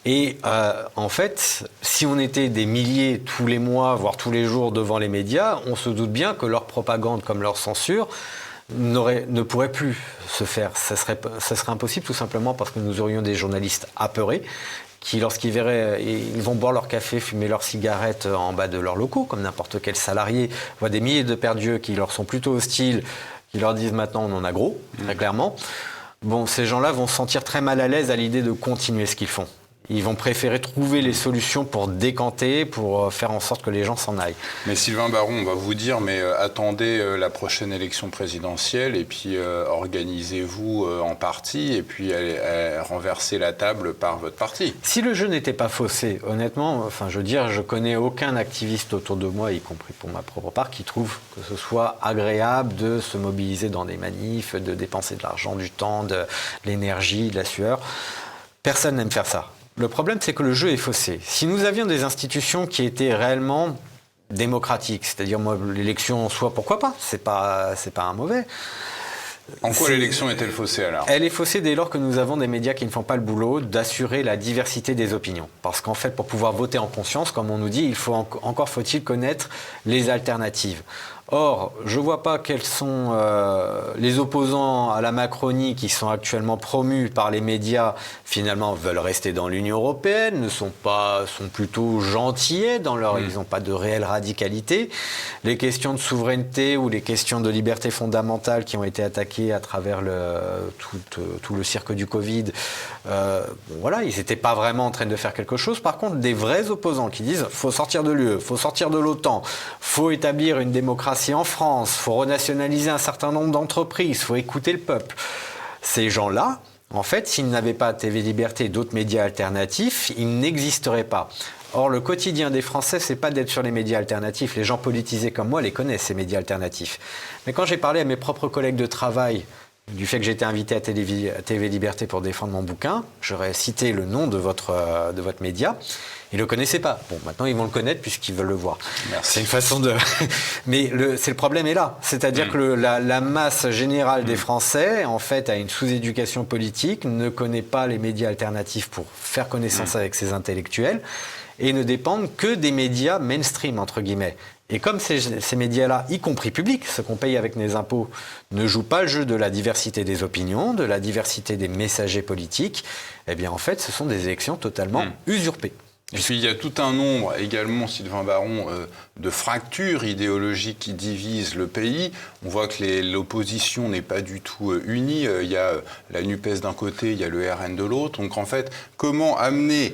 Et en fait, si on était des milliers tous les mois, voire tous les jours devant les médias, on se doute bien que leur propagande comme leur censure ne pourrait plus se faire. Ça serait impossible, tout simplement parce que nous aurions des journalistes apeurés qui, lorsqu'ils verraient, ils vont boire leur café, fumer leurs cigarettes en bas de leurs locaux, comme n'importe quel salarié, voient des milliers de perdus qui leur sont plutôt hostiles, qui leur disent maintenant on en a gros, très clairement. Bon, ces gens-là vont se sentir très mal à l'aise à l'idée de continuer ce qu'ils font. Ils vont préférer trouver les solutions pour décanter, pour faire en sorte que les gens s'en aillent. Mais Sylvain Baron, on va vous dire, mais attendez la prochaine élection présidentielle et puis organisez-vous en parti et puis renversez la table par votre parti. Si le jeu n'était pas faussé, honnêtement, je connais aucun activiste autour de moi, y compris pour ma propre part, qui trouve que ce soit agréable de se mobiliser dans des manifs, de dépenser de l'argent, du temps, de l'énergie, de la sueur. Personne n'aime faire ça. Le problème, c'est que le jeu est faussé. Si nous avions des institutions qui étaient réellement démocratiques, c'est-à-dire l'élection en soi, pourquoi pas ? C'est pas un mauvais. En quoi l'élection est-elle faussée alors ? Elle est faussée dès lors que nous avons des médias qui ne font pas le boulot d'assurer la diversité des opinions. Parce qu'en fait, pour pouvoir voter en conscience, comme on nous dit, encore faut-il connaître les alternatives. Or, je ne vois pas quels sont les opposants à la Macronie qui sont actuellement promus par les médias, finalement veulent rester dans l'Union européenne, sont plutôt gentillets ils n'ont pas de réelle radicalité. Les questions de souveraineté ou les questions de liberté fondamentale qui ont été attaquées à travers tout le cirque du Covid, ils n'étaient pas vraiment en train de faire quelque chose. Par contre, des vrais opposants qui disent faut sortir de l'UE, faut sortir de l'OTAN, faut établir une démocratie en France, il faut renationaliser un certain nombre d'entreprises, il faut écouter le peuple. Ces gens-là, en fait, s'ils n'avaient pas TV Liberté et d'autres médias alternatifs, ils n'existeraient pas. Or, le quotidien des Français, c'est pas d'être sur les médias alternatifs. Les gens politisés comme moi les connaissent, ces médias alternatifs. Mais quand j'ai parlé à mes propres collègues de travail du fait que j'ai été invité à TV Liberté pour défendre mon bouquin, j'aurais cité le nom de votre média. Ils ne le connaissaient pas. Bon, maintenant, ils vont le connaître puisqu'ils veulent le voir. Merci. C'est une façon de... Mais le problème est là. C'est-à-dire que la masse générale des Français, en fait, a une sous-éducation politique, ne connaît pas les médias alternatifs pour faire connaissance avec ses intellectuels et ne dépendent que des médias mainstream, entre guillemets. Et comme ces médias-là, y compris publics, ce qu'on paye avec nos impôts, ne jouent pas le jeu de la diversité des opinions, de la diversité des messagers politiques, eh bien en fait, ce sont des élections totalement usurpées. Et puis il y a tout un nombre également, Sylvain Baron, de fractures idéologiques qui divisent le pays. On voit que l'opposition n'est pas du tout unie. Il y a la NUPES d'un côté, il y a le RN de l'autre. Donc en fait, comment amener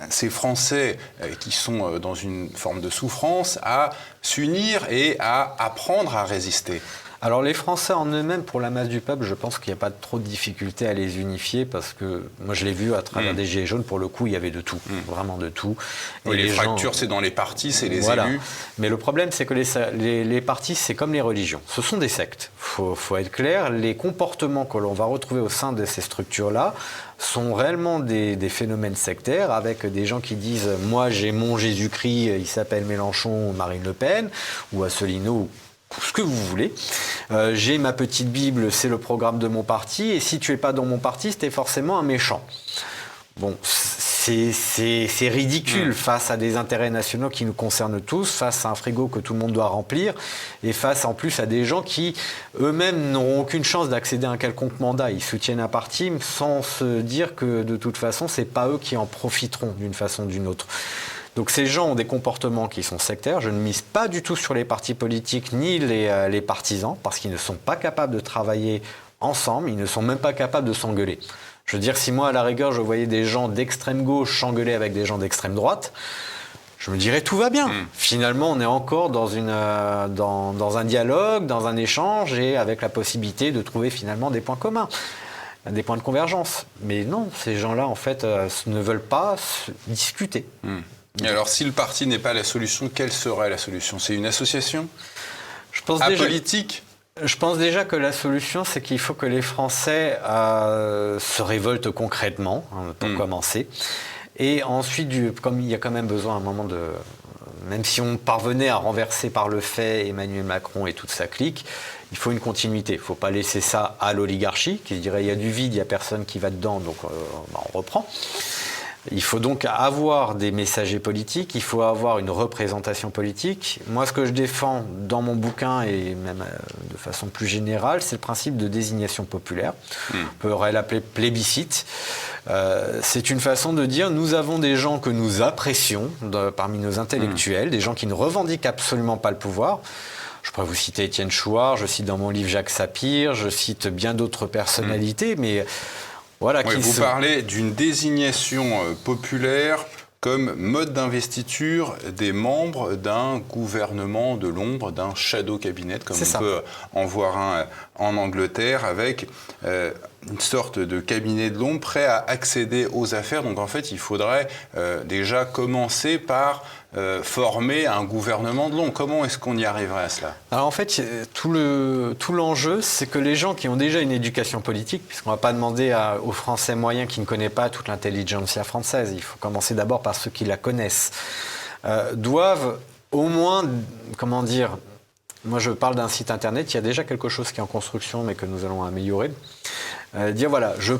ces Français qui sont dans une forme de souffrance à s'unir et à apprendre à résister ? Alors les Français en eux-mêmes, pour la masse du peuple, je pense qu'il n'y a pas trop de difficulté à les unifier parce que moi je l'ai vu à travers des Gilets jaunes, pour le coup il y avait de tout, vraiment de tout. Et les fractures c'est dans les partis, c'est les élus. Mais le problème c'est que les partis c'est comme les religions, ce sont des sectes. Faut être clair, les comportements que l'on va retrouver au sein de ces structures-là sont réellement des phénomènes sectaires avec des gens qui disent « moi j'ai mon Jésus-Christ, il s'appelle Mélenchon ou Marine Le Pen ou Asselineau » ce que vous voulez. J'ai ma petite Bible, c'est le programme de mon parti, et si tu n'es pas dans mon parti, c'était forcément un méchant. Bon, c'est ridicule face à des intérêts nationaux qui nous concernent tous, face à un frigo que tout le monde doit remplir, et face en plus à des gens qui eux-mêmes n'auront aucune chance d'accéder à un quelconque mandat. Ils soutiennent un parti sans se dire que de toute façon, ce n'est pas eux qui en profiteront d'une façon ou d'une autre. Donc ces gens ont des comportements qui sont sectaires. Je ne mise pas du tout sur les partis politiques ni les partisans parce qu'ils ne sont pas capables de travailler ensemble, ils ne sont même pas capables de s'engueuler. Je veux dire, si moi à la rigueur je voyais des gens d'extrême gauche s'engueuler avec des gens d'extrême droite, je me dirais tout va bien. Finalement, on est encore dans un dialogue, dans un échange et avec la possibilité de trouver finalement des points communs. Des points de convergence. Mais non, ces gens-là, en fait, ne veulent pas discuter. Et alors, si le parti n'est pas la solution, quelle serait la solution ? C'est une association apolitique ? Je pense déjà que la solution, c'est qu'il faut que les Français se révoltent concrètement, pour commencer. Et ensuite, comme il y a quand même besoin à un moment de... Même si on parvenait à renverser par le fait Emmanuel Macron et toute sa clique, il faut une continuité. Il ne faut pas laisser ça à l'oligarchie, qui dirait il y a du vide, il n'y a personne qui va dedans, donc on reprend. Il faut donc avoir des messagers politiques, il faut avoir une représentation politique. Moi, ce que je défends dans mon bouquin et même de façon plus générale, c'est le principe de désignation populaire. On pourrait l'appeler plébiscite. C'est une façon de dire nous avons des gens que nous apprécions parmi nos intellectuels, des gens qui ne revendiquent absolument pas le pouvoir. Je pourrais vous citer Étienne Chouard, je cite dans mon livre Jacques Sapir, je cite bien d'autres personnalités, mais... Voilà, vous parlez d'une désignation populaire comme mode d'investiture des membres d'un gouvernement de l'ombre, d'un shadow cabinet, comme on peut en voir un en Angleterre, avec une sorte de cabinet de l'ombre prêt à accéder aux affaires. Donc en fait, il faudrait déjà commencer par former un gouvernement de l'ombre. Comment est-ce qu'on y arriverait à cela ? Alors en fait, tout l'enjeu, c'est que les gens qui ont déjà une éducation politique, puisqu'on ne va pas demander aux Français moyens qui ne connaissent pas toute l'intelligentsia française, il faut commencer d'abord par ceux qui la connaissent, doivent au moins, comment dire, moi je parle d'un site internet, il y a déjà quelque chose qui est en construction mais que nous allons améliorer. Dire voilà, je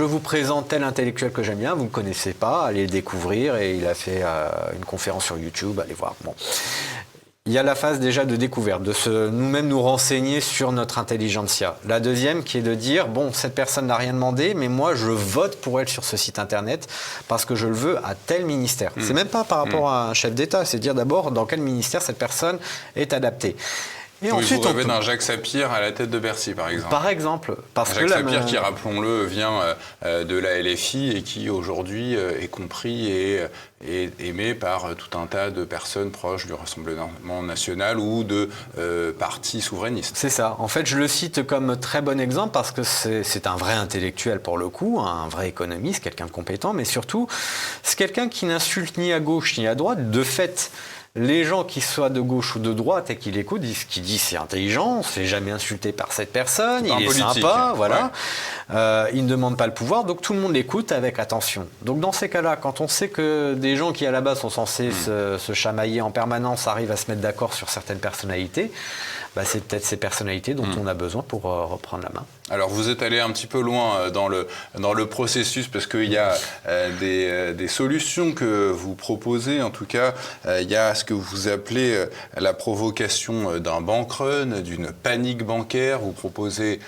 vous présente tel intellectuel que j'aime bien, vous ne connaissez pas, allez le découvrir, et il a fait une conférence sur YouTube, allez voir. Bon. Il y a la phase déjà de découverte, de nous-mêmes nous renseigner sur notre intelligentsia. La deuxième qui est de dire, bon, cette personne n'a rien demandé, mais moi je vote pour elle sur ce site internet parce que je le veux à tel ministère. C'est même pas par rapport à un chef d'État, c'est dire d'abord dans quel ministère cette personne est adaptée. Et ensuite, vous rêvez d'un Jacques Sapir à la tête de Bercy, par exemple. Par exemple. Jacques Sapir qui, rappelons-le, vient de la LFI et qui, aujourd'hui, est compris et aimé par tout un tas de personnes proches du Rassemblement national ou de partis souverainistes. C'est ça. En fait, je le cite comme très bon exemple parce que c'est un vrai intellectuel pour le coup, un vrai économiste, quelqu'un de compétent, mais surtout, c'est quelqu'un qui n'insulte ni à gauche ni à droite. De fait, les gens qui soient de gauche ou de droite et qui l'écoutent disent qu'il dit c'est intelligent, on ne se fait jamais insulter par cette personne, il est sympa, voilà. Ouais. Il ne demande pas le pouvoir, donc tout le monde l'écoute avec attention. Donc dans ces cas-là, quand on sait que des gens qui à la base sont censés se chamailler en permanence arrivent à se mettre d'accord sur certaines personnalités, bah, c'est peut-être ces personnalités dont on a besoin pour reprendre la main. Alors vous êtes allé un petit peu loin dans le processus parce qu'il y a des solutions que vous proposez. En tout cas, il y a ce que vous appelez la provocation d'un bank run, d'une panique bancaire. Vous proposez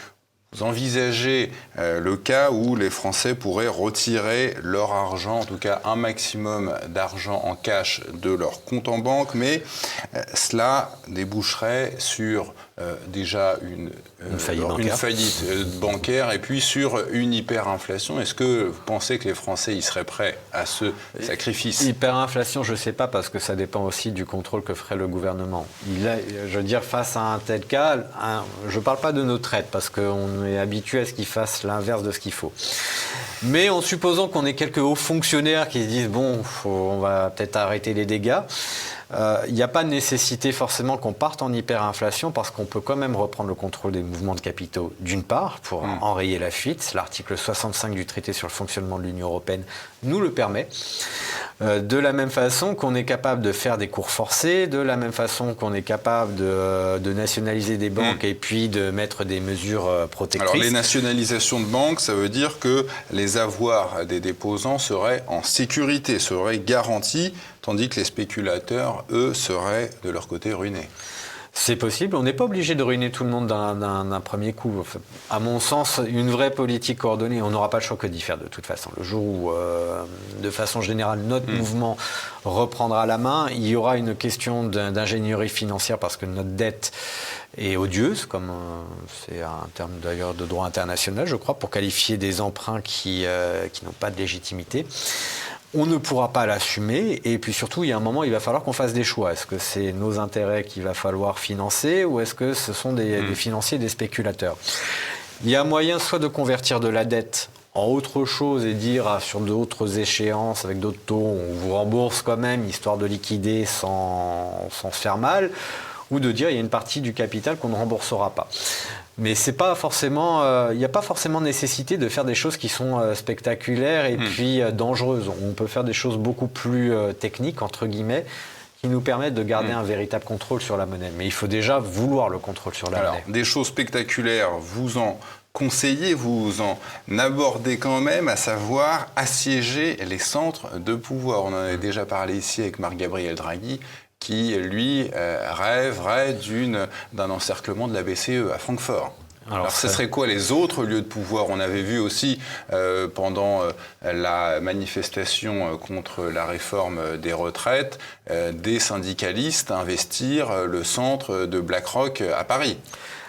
vous envisagez le cas où les Français pourraient retirer leur argent, en tout cas un maximum d'argent en cash de leur compte en banque, mais cela déboucherait sur déjà une faillite bancaire et puis sur une hyperinflation. Est-ce que vous pensez que les Français y seraient prêts à ce sacrifice? Hyperinflation, je ne sais pas, parce que ça dépend aussi du contrôle que ferait le gouvernement. Je veux dire, face à un tel cas, je ne parle pas de notre aide, parce qu'on est habitué à ce qu'ils fassent l'inverse de ce qu'il faut. Mais en supposant qu'on ait quelques hauts fonctionnaires qui se disent « bon, on va peut-être arrêter les dégâts », il n'y a pas de nécessité forcément qu'on parte en hyperinflation parce qu'on peut quand même reprendre le contrôle des mouvements de capitaux d'une part pour enrayer la fuite. L'article 65 du traité sur le fonctionnement de l'Union européenne nous le permet. De la même façon qu'on est capable de faire des cours forcés, de la même façon qu'on est capable de nationaliser des banques et puis de mettre des mesures protectrices. Alors les nationalisations de banques, ça veut dire que les avoirs des déposants seraient en sécurité, seraient garantis, tandis que les spéculateurs, eux, seraient de leur côté ruinés. C'est possible. On n'est pas obligé de ruiner tout le monde d'un premier coup. Enfin, à mon sens, une vraie politique coordonnée, on n'aura pas le choix que d'y faire de toute façon. Le jour où, de façon générale, notre mouvement reprendra la main, il y aura une question d'ingénierie financière parce que notre dette est odieuse, comme c'est un terme d'ailleurs de droit international, je crois, pour qualifier des emprunts qui n'ont pas de légitimité. On ne pourra pas l'assumer et puis surtout, il y a un moment, il va falloir qu'on fasse des choix. Est-ce que c'est nos intérêts qu'il va falloir financer ou est-ce que ce sont des financiers, des spéculateurs? Il y a moyen soit de convertir de la dette en autre chose et dire sur d'autres échéances, avec d'autres taux, on vous rembourse quand même, histoire de liquider sans se faire mal, ou de dire il y a une partie du capital qu'on ne remboursera pas. Mais c'est pas forcément, il n'y a pas forcément nécessité de faire des choses qui sont spectaculaires et puis dangereuses. On peut faire des choses beaucoup plus techniques, entre guillemets, qui nous permettent de garder un véritable contrôle sur la monnaie. Mais il faut déjà vouloir le contrôle sur la monnaie. Des choses spectaculaires, vous en conseillez, vous en abordez quand même, à savoir assiéger les centres de pouvoir. On en avait déjà parlé ici avec Marc-Gabriel Draghi, qui, lui, rêverait d'un encerclement de la BCE à Francfort. Alors ce serait quoi les autres lieux de pouvoir? On avait vu aussi pendant la manifestation contre la réforme des retraites, des syndicalistes investir le centre de BlackRock à Paris.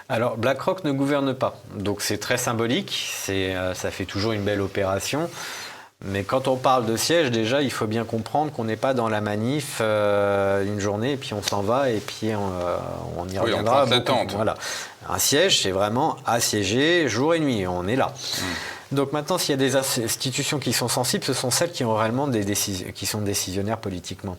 Alors BlackRock ne gouverne pas, donc c'est très symbolique, ça fait toujours une belle opération. Mais quand on parle de siège, déjà, il faut bien comprendre qu'on n'est pas dans la manif une journée et puis on s'en va et puis on y reviendra. Oui, on prend sa tente. Voilà. Un siège, c'est vraiment assiégé jour et nuit, on est là. Donc maintenant, s'il y a des institutions qui sont sensibles, ce sont celles qui ont réellement qui sont décisionnaires politiquement.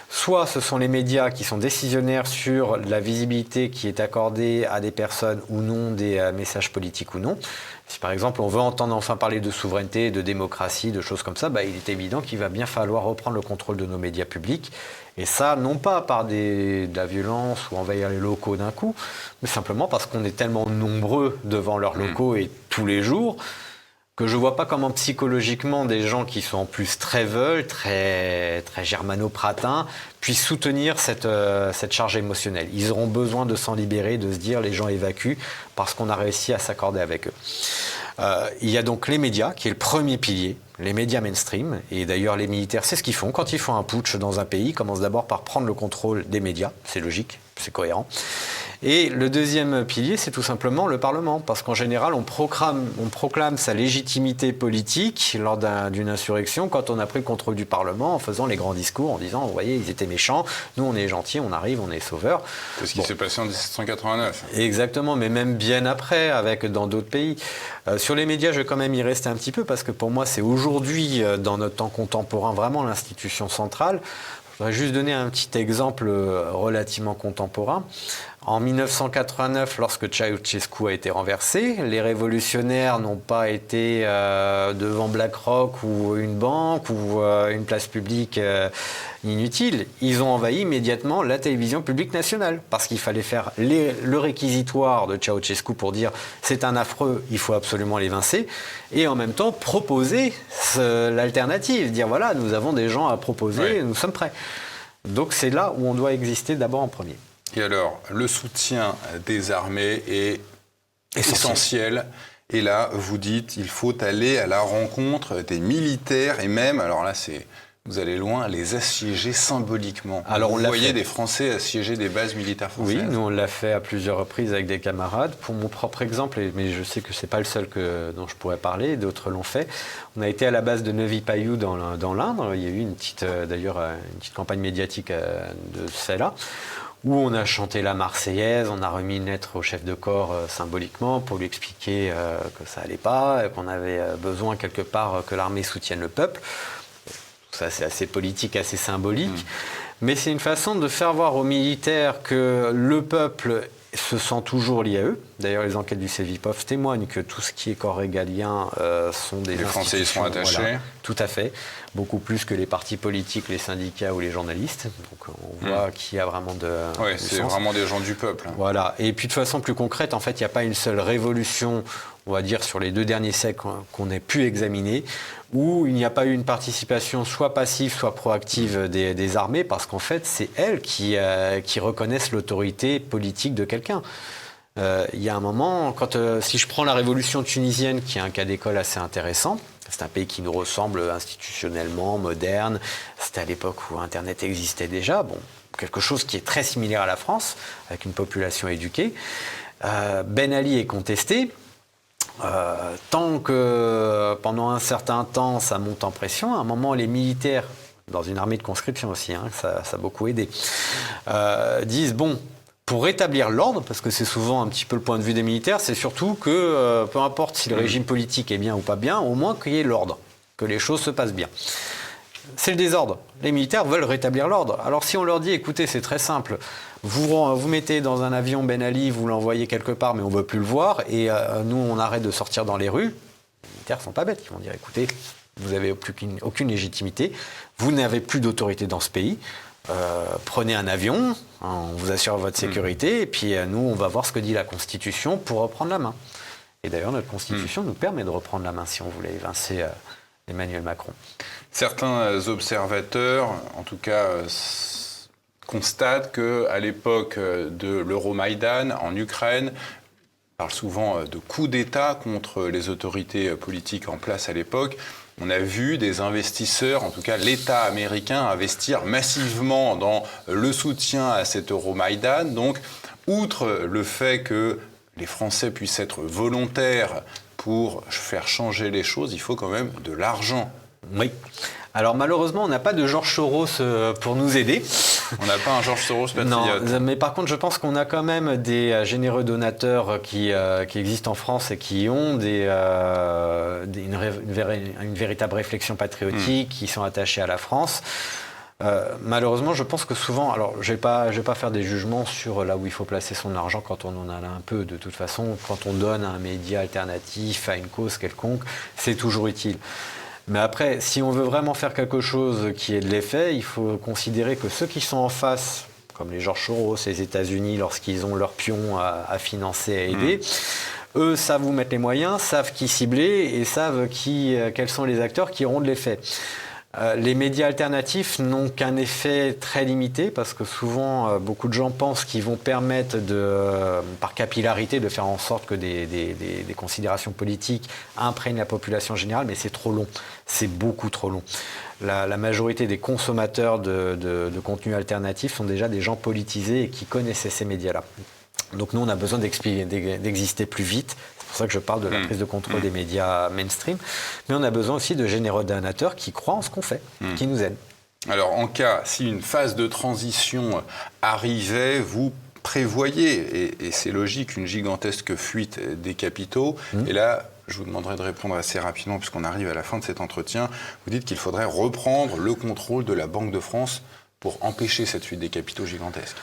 Soit ce sont les médias qui sont décisionnaires sur la visibilité qui est accordée à des personnes ou non, des messages politiques ou non. Si par exemple on veut entendre enfin parler de souveraineté, de démocratie, de choses comme ça, il est évident qu'il va bien falloir reprendre le contrôle de nos médias publics. Et ça, non pas par de la violence ou envahir les locaux d'un coup, mais simplement parce qu'on est tellement nombreux devant leurs locaux et tous les jours, que je ne vois pas comment psychologiquement des gens qui sont en plus très veuls, très germanopratins, puissent soutenir cette charge émotionnelle. Ils auront besoin de s'en libérer, de se dire les gens évacuent parce qu'on a réussi à s'accorder avec eux. Il y a donc les médias, qui est le premier pilier, les médias mainstream, et d'ailleurs les militaires, c'est ce qu'ils font. Quand ils font un putsch dans un pays, ils commencent d'abord par prendre le contrôle des médias, c'est logique, c'est cohérent. Et le deuxième pilier, c'est tout simplement le Parlement, parce qu'en général, on proclame sa légitimité politique lors d'une insurrection quand on a pris le contrôle du Parlement en faisant les grands discours, en disant, vous voyez, ils étaient méchants, nous on est gentils, on arrive, on est sauveurs. C'est ce qui s'est passé en 1789. Exactement, mais même bien après, dans d'autres pays. Sur les médias, je vais quand même y rester un petit peu, parce que pour moi, c'est aujourd'hui, dans notre temps contemporain, vraiment l'institution centrale. Je voudrais juste donner un petit exemple relativement contemporain. En 1989, lorsque Ceausescu a été renversé, les révolutionnaires n'ont pas été devant BlackRock ou une banque ou une place publique inutile. Ils ont envahi immédiatement la télévision publique nationale parce qu'il fallait faire le réquisitoire de Ceausescu pour dire c'est un affreux, il faut absolument l'évincer, et en même temps proposer l'alternative, dire voilà, nous avons des gens à proposer, nous sommes prêts. Donc c'est là où on doit exister d'abord en premier. Et alors, le soutien des armées est essentiel. Et là, vous dites, il faut aller à la rencontre des militaires et même, alors là, vous allez loin, les assiéger symboliquement. Alors, vous voyez des Français assiéger des bases militaires françaises? Oui, nous on l'a fait à plusieurs reprises avec des camarades. Pour mon propre exemple, mais je sais que c'est pas le seul dont je pourrais parler, d'autres l'ont fait. On a été à la base de Neuvy-Payou dans l'Indre. Il y a eu une petite campagne médiatique de celle-là, où on a chanté la Marseillaise, on a remis une lettre au chef de corps symboliquement pour lui expliquer que ça allait pas, qu'on avait besoin quelque part que l'armée soutienne le peuple. Ça, c'est assez politique, assez symbolique. Mais c'est une façon de faire voir aux militaires que le peuple se sent toujours lié à eux. D'ailleurs, les enquêtes du Cevipof témoignent que tout ce qui est corps régalien sont des institutions. Les Français y sont attachés. Voilà, tout à fait. Beaucoup plus que les partis politiques, les syndicats ou les journalistes. Donc on voit qu'il y a vraiment de... Oui, c'est vraiment des gens du peuple. Voilà. Et puis de façon plus concrète, en fait, il n'y a pas une seule révolution, on va dire, sur les 2 derniers siècles qu'on ait pu examiner, où il n'y a pas eu une participation soit passive, soit proactive des armées, parce qu'en fait, c'est elles qui reconnaissent l'autorité politique de quelqu'un. Il y a un moment, si je prends la révolution tunisienne, qui est un cas d'école assez intéressant, c'est un pays qui nous ressemble institutionnellement, moderne, c'était à l'époque où Internet existait déjà, bon, quelque chose qui est très similaire à la France, avec une population éduquée. Ben Ali est contesté. Tant que pendant un certain temps ça monte en pression, à un moment les militaires, dans une armée de conscription aussi, ça a beaucoup aidé, disent bon, pour rétablir l'ordre, parce que c'est souvent un petit peu le point de vue des militaires, c'est surtout que peu importe si le régime politique est bien ou pas bien, au moins qu'il y ait l'ordre, que les choses se passent bien. C'est le désordre. Les militaires veulent rétablir l'ordre. Alors si on leur dit, écoutez, c'est très simple, vous mettez dans un avion Ben Ali, vous l'envoyez quelque part, mais on ne veut plus le voir, et nous, on arrête de sortir dans les rues, les militaires ne sont pas bêtes. Ils vont dire, écoutez, vous n'avez aucune légitimité, vous n'avez plus d'autorité dans ce pays, prenez un avion, on vous assure votre sécurité, et puis nous, on va voir ce que dit la Constitution pour reprendre la main. Et d'ailleurs, notre Constitution nous permet de reprendre la main si on voulait évincer Emmanuel Macron. Certains observateurs, en tout cas, constatent qu'à l'époque de l'Euromaïdan en Ukraine, on parle souvent de coup d'État contre les autorités politiques en place à l'époque. On a vu des investisseurs, en tout cas l'État américain, investir massivement dans le soutien à cet Euromaïdan. Donc, outre le fait que les Français puissent être volontaires pour faire changer les choses, il faut quand même de l'argent. Oui. Alors malheureusement, on n'a pas de Georges Soros pour nous aider. On n'a pas un Georges Soros patriote. Non, mais par contre, je pense qu'on a quand même des généreux donateurs qui existent en France et qui ont une véritable réflexion patriotique, qui sont attachés à la France. Malheureusement, je pense que souvent, alors je vais pas faire des jugements sur là où il faut placer son argent quand on en a un peu. De toute façon, quand on donne à un média alternatif, à une cause quelconque, c'est toujours utile. Mais après, si on veut vraiment faire quelque chose qui ait de l'effet, il faut considérer que ceux qui sont en face, comme les Georges Soros, les États-Unis, lorsqu'ils ont leurs pions à financer, à aider, eux savent où mettre les moyens, savent qui cibler et savent quels sont les acteurs qui auront de l'effet. Les médias alternatifs n'ont qu'un effet très limité parce que souvent beaucoup de gens pensent qu'ils vont permettre par capillarité de faire en sorte que des considérations politiques imprègnent la population générale, mais c'est trop long, c'est beaucoup trop long. La majorité des consommateurs de contenus alternatifs sont déjà des gens politisés et qui connaissaient ces médias-là. Donc nous, on a besoin d'exister plus vite. C'est pour ça que je parle de la prise de contrôle des médias mainstream. Mais on a besoin aussi de généreux donateurs qui croient en ce qu'on fait, qui nous aident. Alors, si une phase de transition arrivait, vous prévoyez, et c'est logique, une gigantesque fuite des capitaux. Et là, je vous demanderai de répondre assez rapidement, puisqu'on arrive à la fin de cet entretien. Vous dites qu'il faudrait reprendre le contrôle de la Banque de France pour empêcher cette fuite des capitaux gigantesque.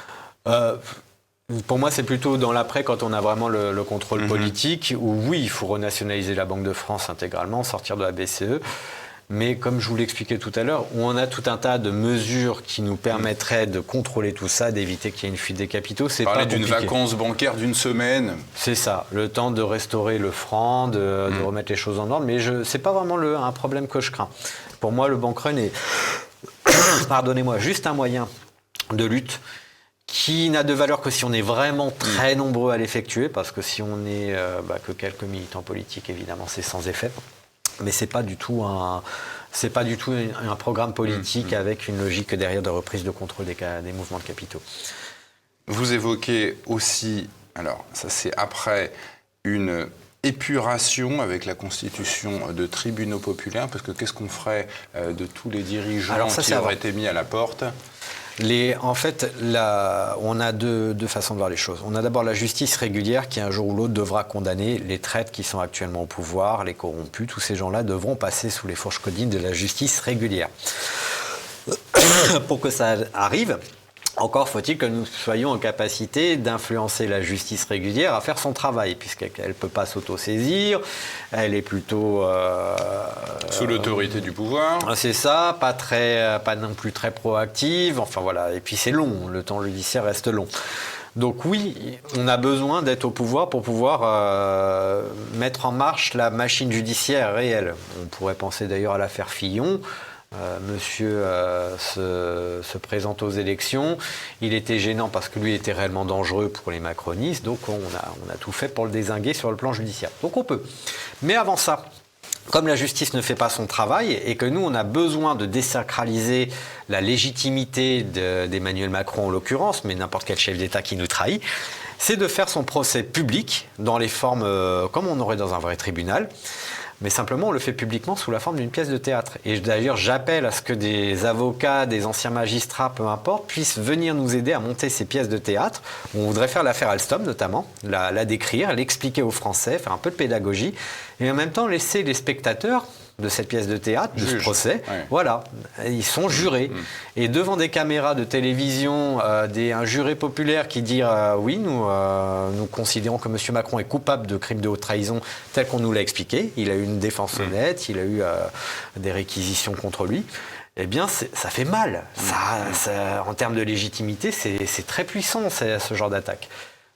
Pour moi, c'est plutôt dans l'après, quand on a vraiment le contrôle politique, où oui, il faut renationaliser la Banque de France intégralement, sortir de la BCE. Mais comme je vous l'expliquais tout à l'heure, où on a tout un tas de mesures qui nous permettraient de contrôler tout ça, d'éviter qu'il y ait une fuite des capitaux, c'est pas compliqué. Parler d'une vacance bancaire d'une semaine. C'est ça, le temps de restaurer le franc, de remettre les choses en ordre. Mais c'est pas vraiment un problème que je crains. Pour moi, le bank run est, pardonnez-moi, juste un moyen de lutte qui n'a de valeur que si on est vraiment très nombreux à l'effectuer, parce que si on n'est que quelques militants politiques, évidemment, c'est sans effet. Mais c'est pas du tout un programme politique avec une logique derrière de reprise de contrôle des mouvements de capitaux. Vous évoquez aussi, alors ça c'est après, une épuration avec la constitution de tribunaux populaires, parce que qu'est-ce qu'on ferait de tous les dirigeants qui auraient été mis à la porte ? En fait, on a deux façons de voir les choses. On a d'abord la justice régulière qui, un jour ou l'autre, devra condamner les traîtres qui sont actuellement au pouvoir, les corrompus. Tous ces gens-là devront passer sous les fourches caudines de la justice régulière. Pour que ça arrive, encore faut-il que nous soyons en capacité d'influencer la justice régulière à faire son travail, puisqu'elle ne peut pas s'autosaisir, elle est plutôt... sous l'autorité du pouvoir. C'est ça, pas non plus très proactive, enfin voilà, et puis c'est long, le temps judiciaire reste long. Donc oui, on a besoin d'être au pouvoir pour pouvoir mettre en marche la machine judiciaire réelle. On pourrait penser d'ailleurs à l'affaire Fillon. Monsieur se présente aux élections. Il était gênant parce que lui était réellement dangereux pour les macronistes. Donc on a tout fait pour le dézinguer sur le plan judiciaire. Donc on peut. Mais avant ça, comme la justice ne fait pas son travail et que nous, on a besoin de désacraliser la légitimité d'Emmanuel Macron en l'occurrence, mais n'importe quel chef d'État qui nous trahit, c'est de faire son procès public dans les formes comme on aurait dans un vrai tribunal. Mais simplement, on le fait publiquement sous la forme d'une pièce de théâtre. Et d'ailleurs, j'appelle à ce que des avocats, des anciens magistrats, peu importe, puissent venir nous aider à monter ces pièces de théâtre. On voudrait faire l'affaire Alstom, notamment, la décrire, l'expliquer aux Français, faire un peu de pédagogie, et en même temps laisser les spectateurs de cette pièce de théâtre, de ce procès, voilà, ils sont jurés. Et devant des caméras de télévision, un juré populaire qui dit oui, nous considérons que M. Macron est coupable de crimes de haute trahison tel qu'on nous l'a expliqué, il a eu une défense honnête, il a eu des réquisitions contre lui, eh bien ça fait mal. En termes de légitimité, c'est très puissant ce genre d'attaque.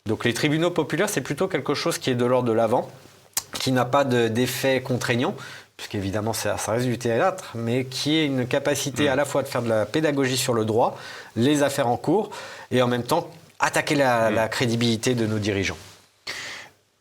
Donc les tribunaux populaires, c'est plutôt quelque chose qui est de l'ordre de l'avant, qui n'a pas d'effet contraignant, puisqu'évidemment ça reste du théâtre, mais qui ait une capacité à la fois de faire de la pédagogie sur le droit, les affaires en cours, et en même temps attaquer la crédibilité de nos dirigeants.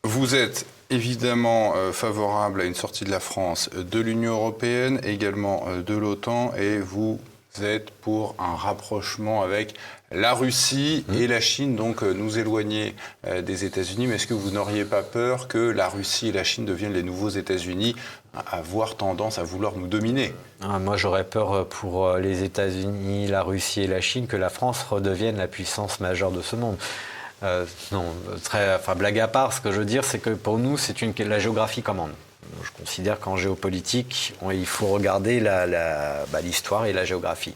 Vous êtes évidemment favorable à une sortie de la France de l'Union européenne, également de l'OTAN, et vous êtes pour un rapprochement avec la Russie et la Chine, donc nous éloigner des États-Unis. Mais est-ce que vous n'auriez pas peur que la Russie et la Chine deviennent les nouveaux États-Unis, à avoir tendance à vouloir nous dominer ? Moi, j'aurais peur pour les États-Unis, la Russie et la Chine que la France redevienne la puissance majeure de ce monde. Blague à part, ce que je veux dire, c'est que pour nous, la géographie commande. Je considère qu'en géopolitique, il faut regarder l'histoire et la géographie.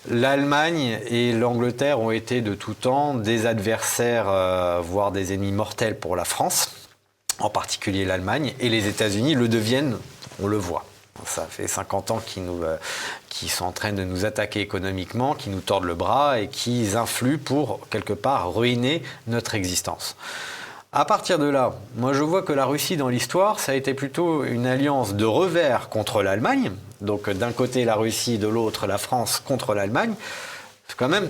L'Allemagne et l'Angleterre ont été de tout temps des adversaires, voire des ennemis mortels pour la France, en particulier l'Allemagne, et les États-Unis le deviennent, on le voit. Ça fait 50 ans qu'ils sont en train de nous attaquer économiquement, qui nous tordent le bras et qui influent pour, quelque part, ruiner notre existence. À partir de là, moi je vois que la Russie dans l'histoire, ça a été plutôt une alliance de revers contre l'Allemagne. Donc d'un côté la Russie, de l'autre la France contre l'Allemagne. C'est quand même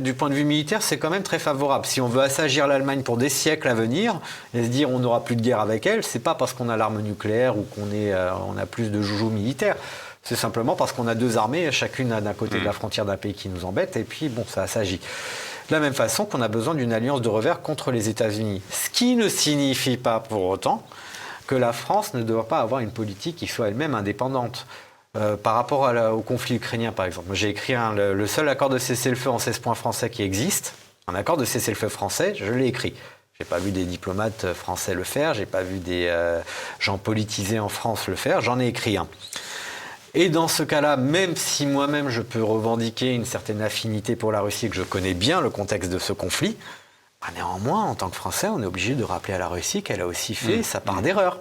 du point de vue militaire, c'est quand même très favorable. Si on veut assagir l'Allemagne pour des siècles à venir et se dire on n'aura plus de guerre avec elle, c'est pas parce qu'on a l'arme nucléaire ou on a plus de joujoux militaires. C'est simplement parce qu'on a deux armées, chacune d'un côté de la frontière d'un pays qui nous embête, et puis bon, ça assagit. De la même façon qu'on a besoin d'une alliance de revers contre les États-Unis. Ce qui ne signifie pas pour autant que la France ne doit pas avoir une politique qui soit elle-même indépendante. Par rapport au conflit ukrainien, par exemple. J'ai écrit le seul accord de cessez-le-feu en 16 points français qui existe. Un accord de cessez-le-feu français, je l'ai écrit. Je n'ai pas vu des diplomates français le faire, je n'ai pas vu des gens politisés en France le faire, j'en ai écrit un. Et dans ce cas-là, même si moi-même je peux revendiquer une certaine affinité pour la Russie et que je connais bien le contexte de ce conflit, néanmoins, en tant que Français, on est obligé de rappeler à la Russie qu'elle a aussi fait sa part d'erreur.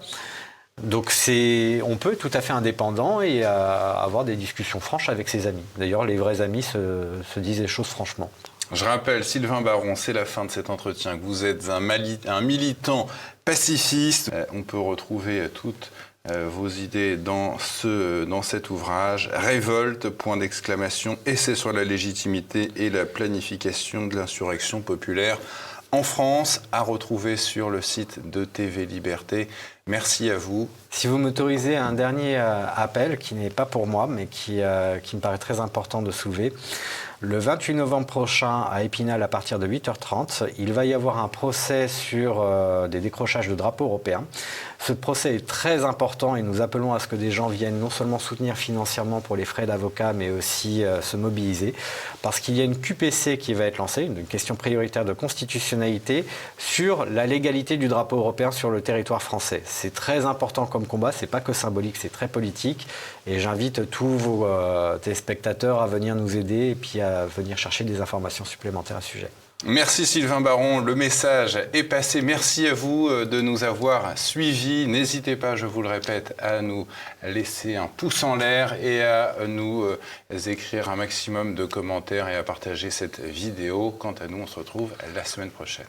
Donc on peut être tout à fait indépendant et avoir des discussions franches avec ses amis. D'ailleurs, les vrais amis se disent les choses franchement. Je rappelle, Sylvain Baron, c'est la fin de cet entretien, que vous êtes un militant pacifiste. On peut retrouver toute vos idées dans cet ouvrage. Révolte, point d'exclamation, essai sur la légitimité et la planification de l'insurrection populaire en France, à retrouver sur le site de TV Liberté. Merci à vous. Si vous m'autorisez un dernier appel, qui n'est pas pour moi, mais qui me paraît très important de soulever. Le 28 novembre prochain, à Épinal, à partir de 8h30, il va y avoir un procès sur des décrochages de drapeaux européens. Ce procès est très important et nous appelons à ce que des gens viennent non seulement soutenir financièrement pour les frais d'avocat, mais aussi se mobiliser, parce qu'il y a une QPC qui va être lancée, une question prioritaire de constitutionnalité, sur la légalité du drapeau européen sur le territoire français. C'est très important comme combat, c'est pas que symbolique, c'est très politique. Et j'invite tous vos téléspectateurs à venir nous aider et puis à venir chercher des informations supplémentaires à ce sujet. Merci Sylvain Baron, le message est passé. Merci à vous de nous avoir suivis. N'hésitez pas, je vous le répète, à nous laisser un pouce en l'air et à nous écrire un maximum de commentaires et à partager cette vidéo. Quant à nous, on se retrouve la semaine prochaine.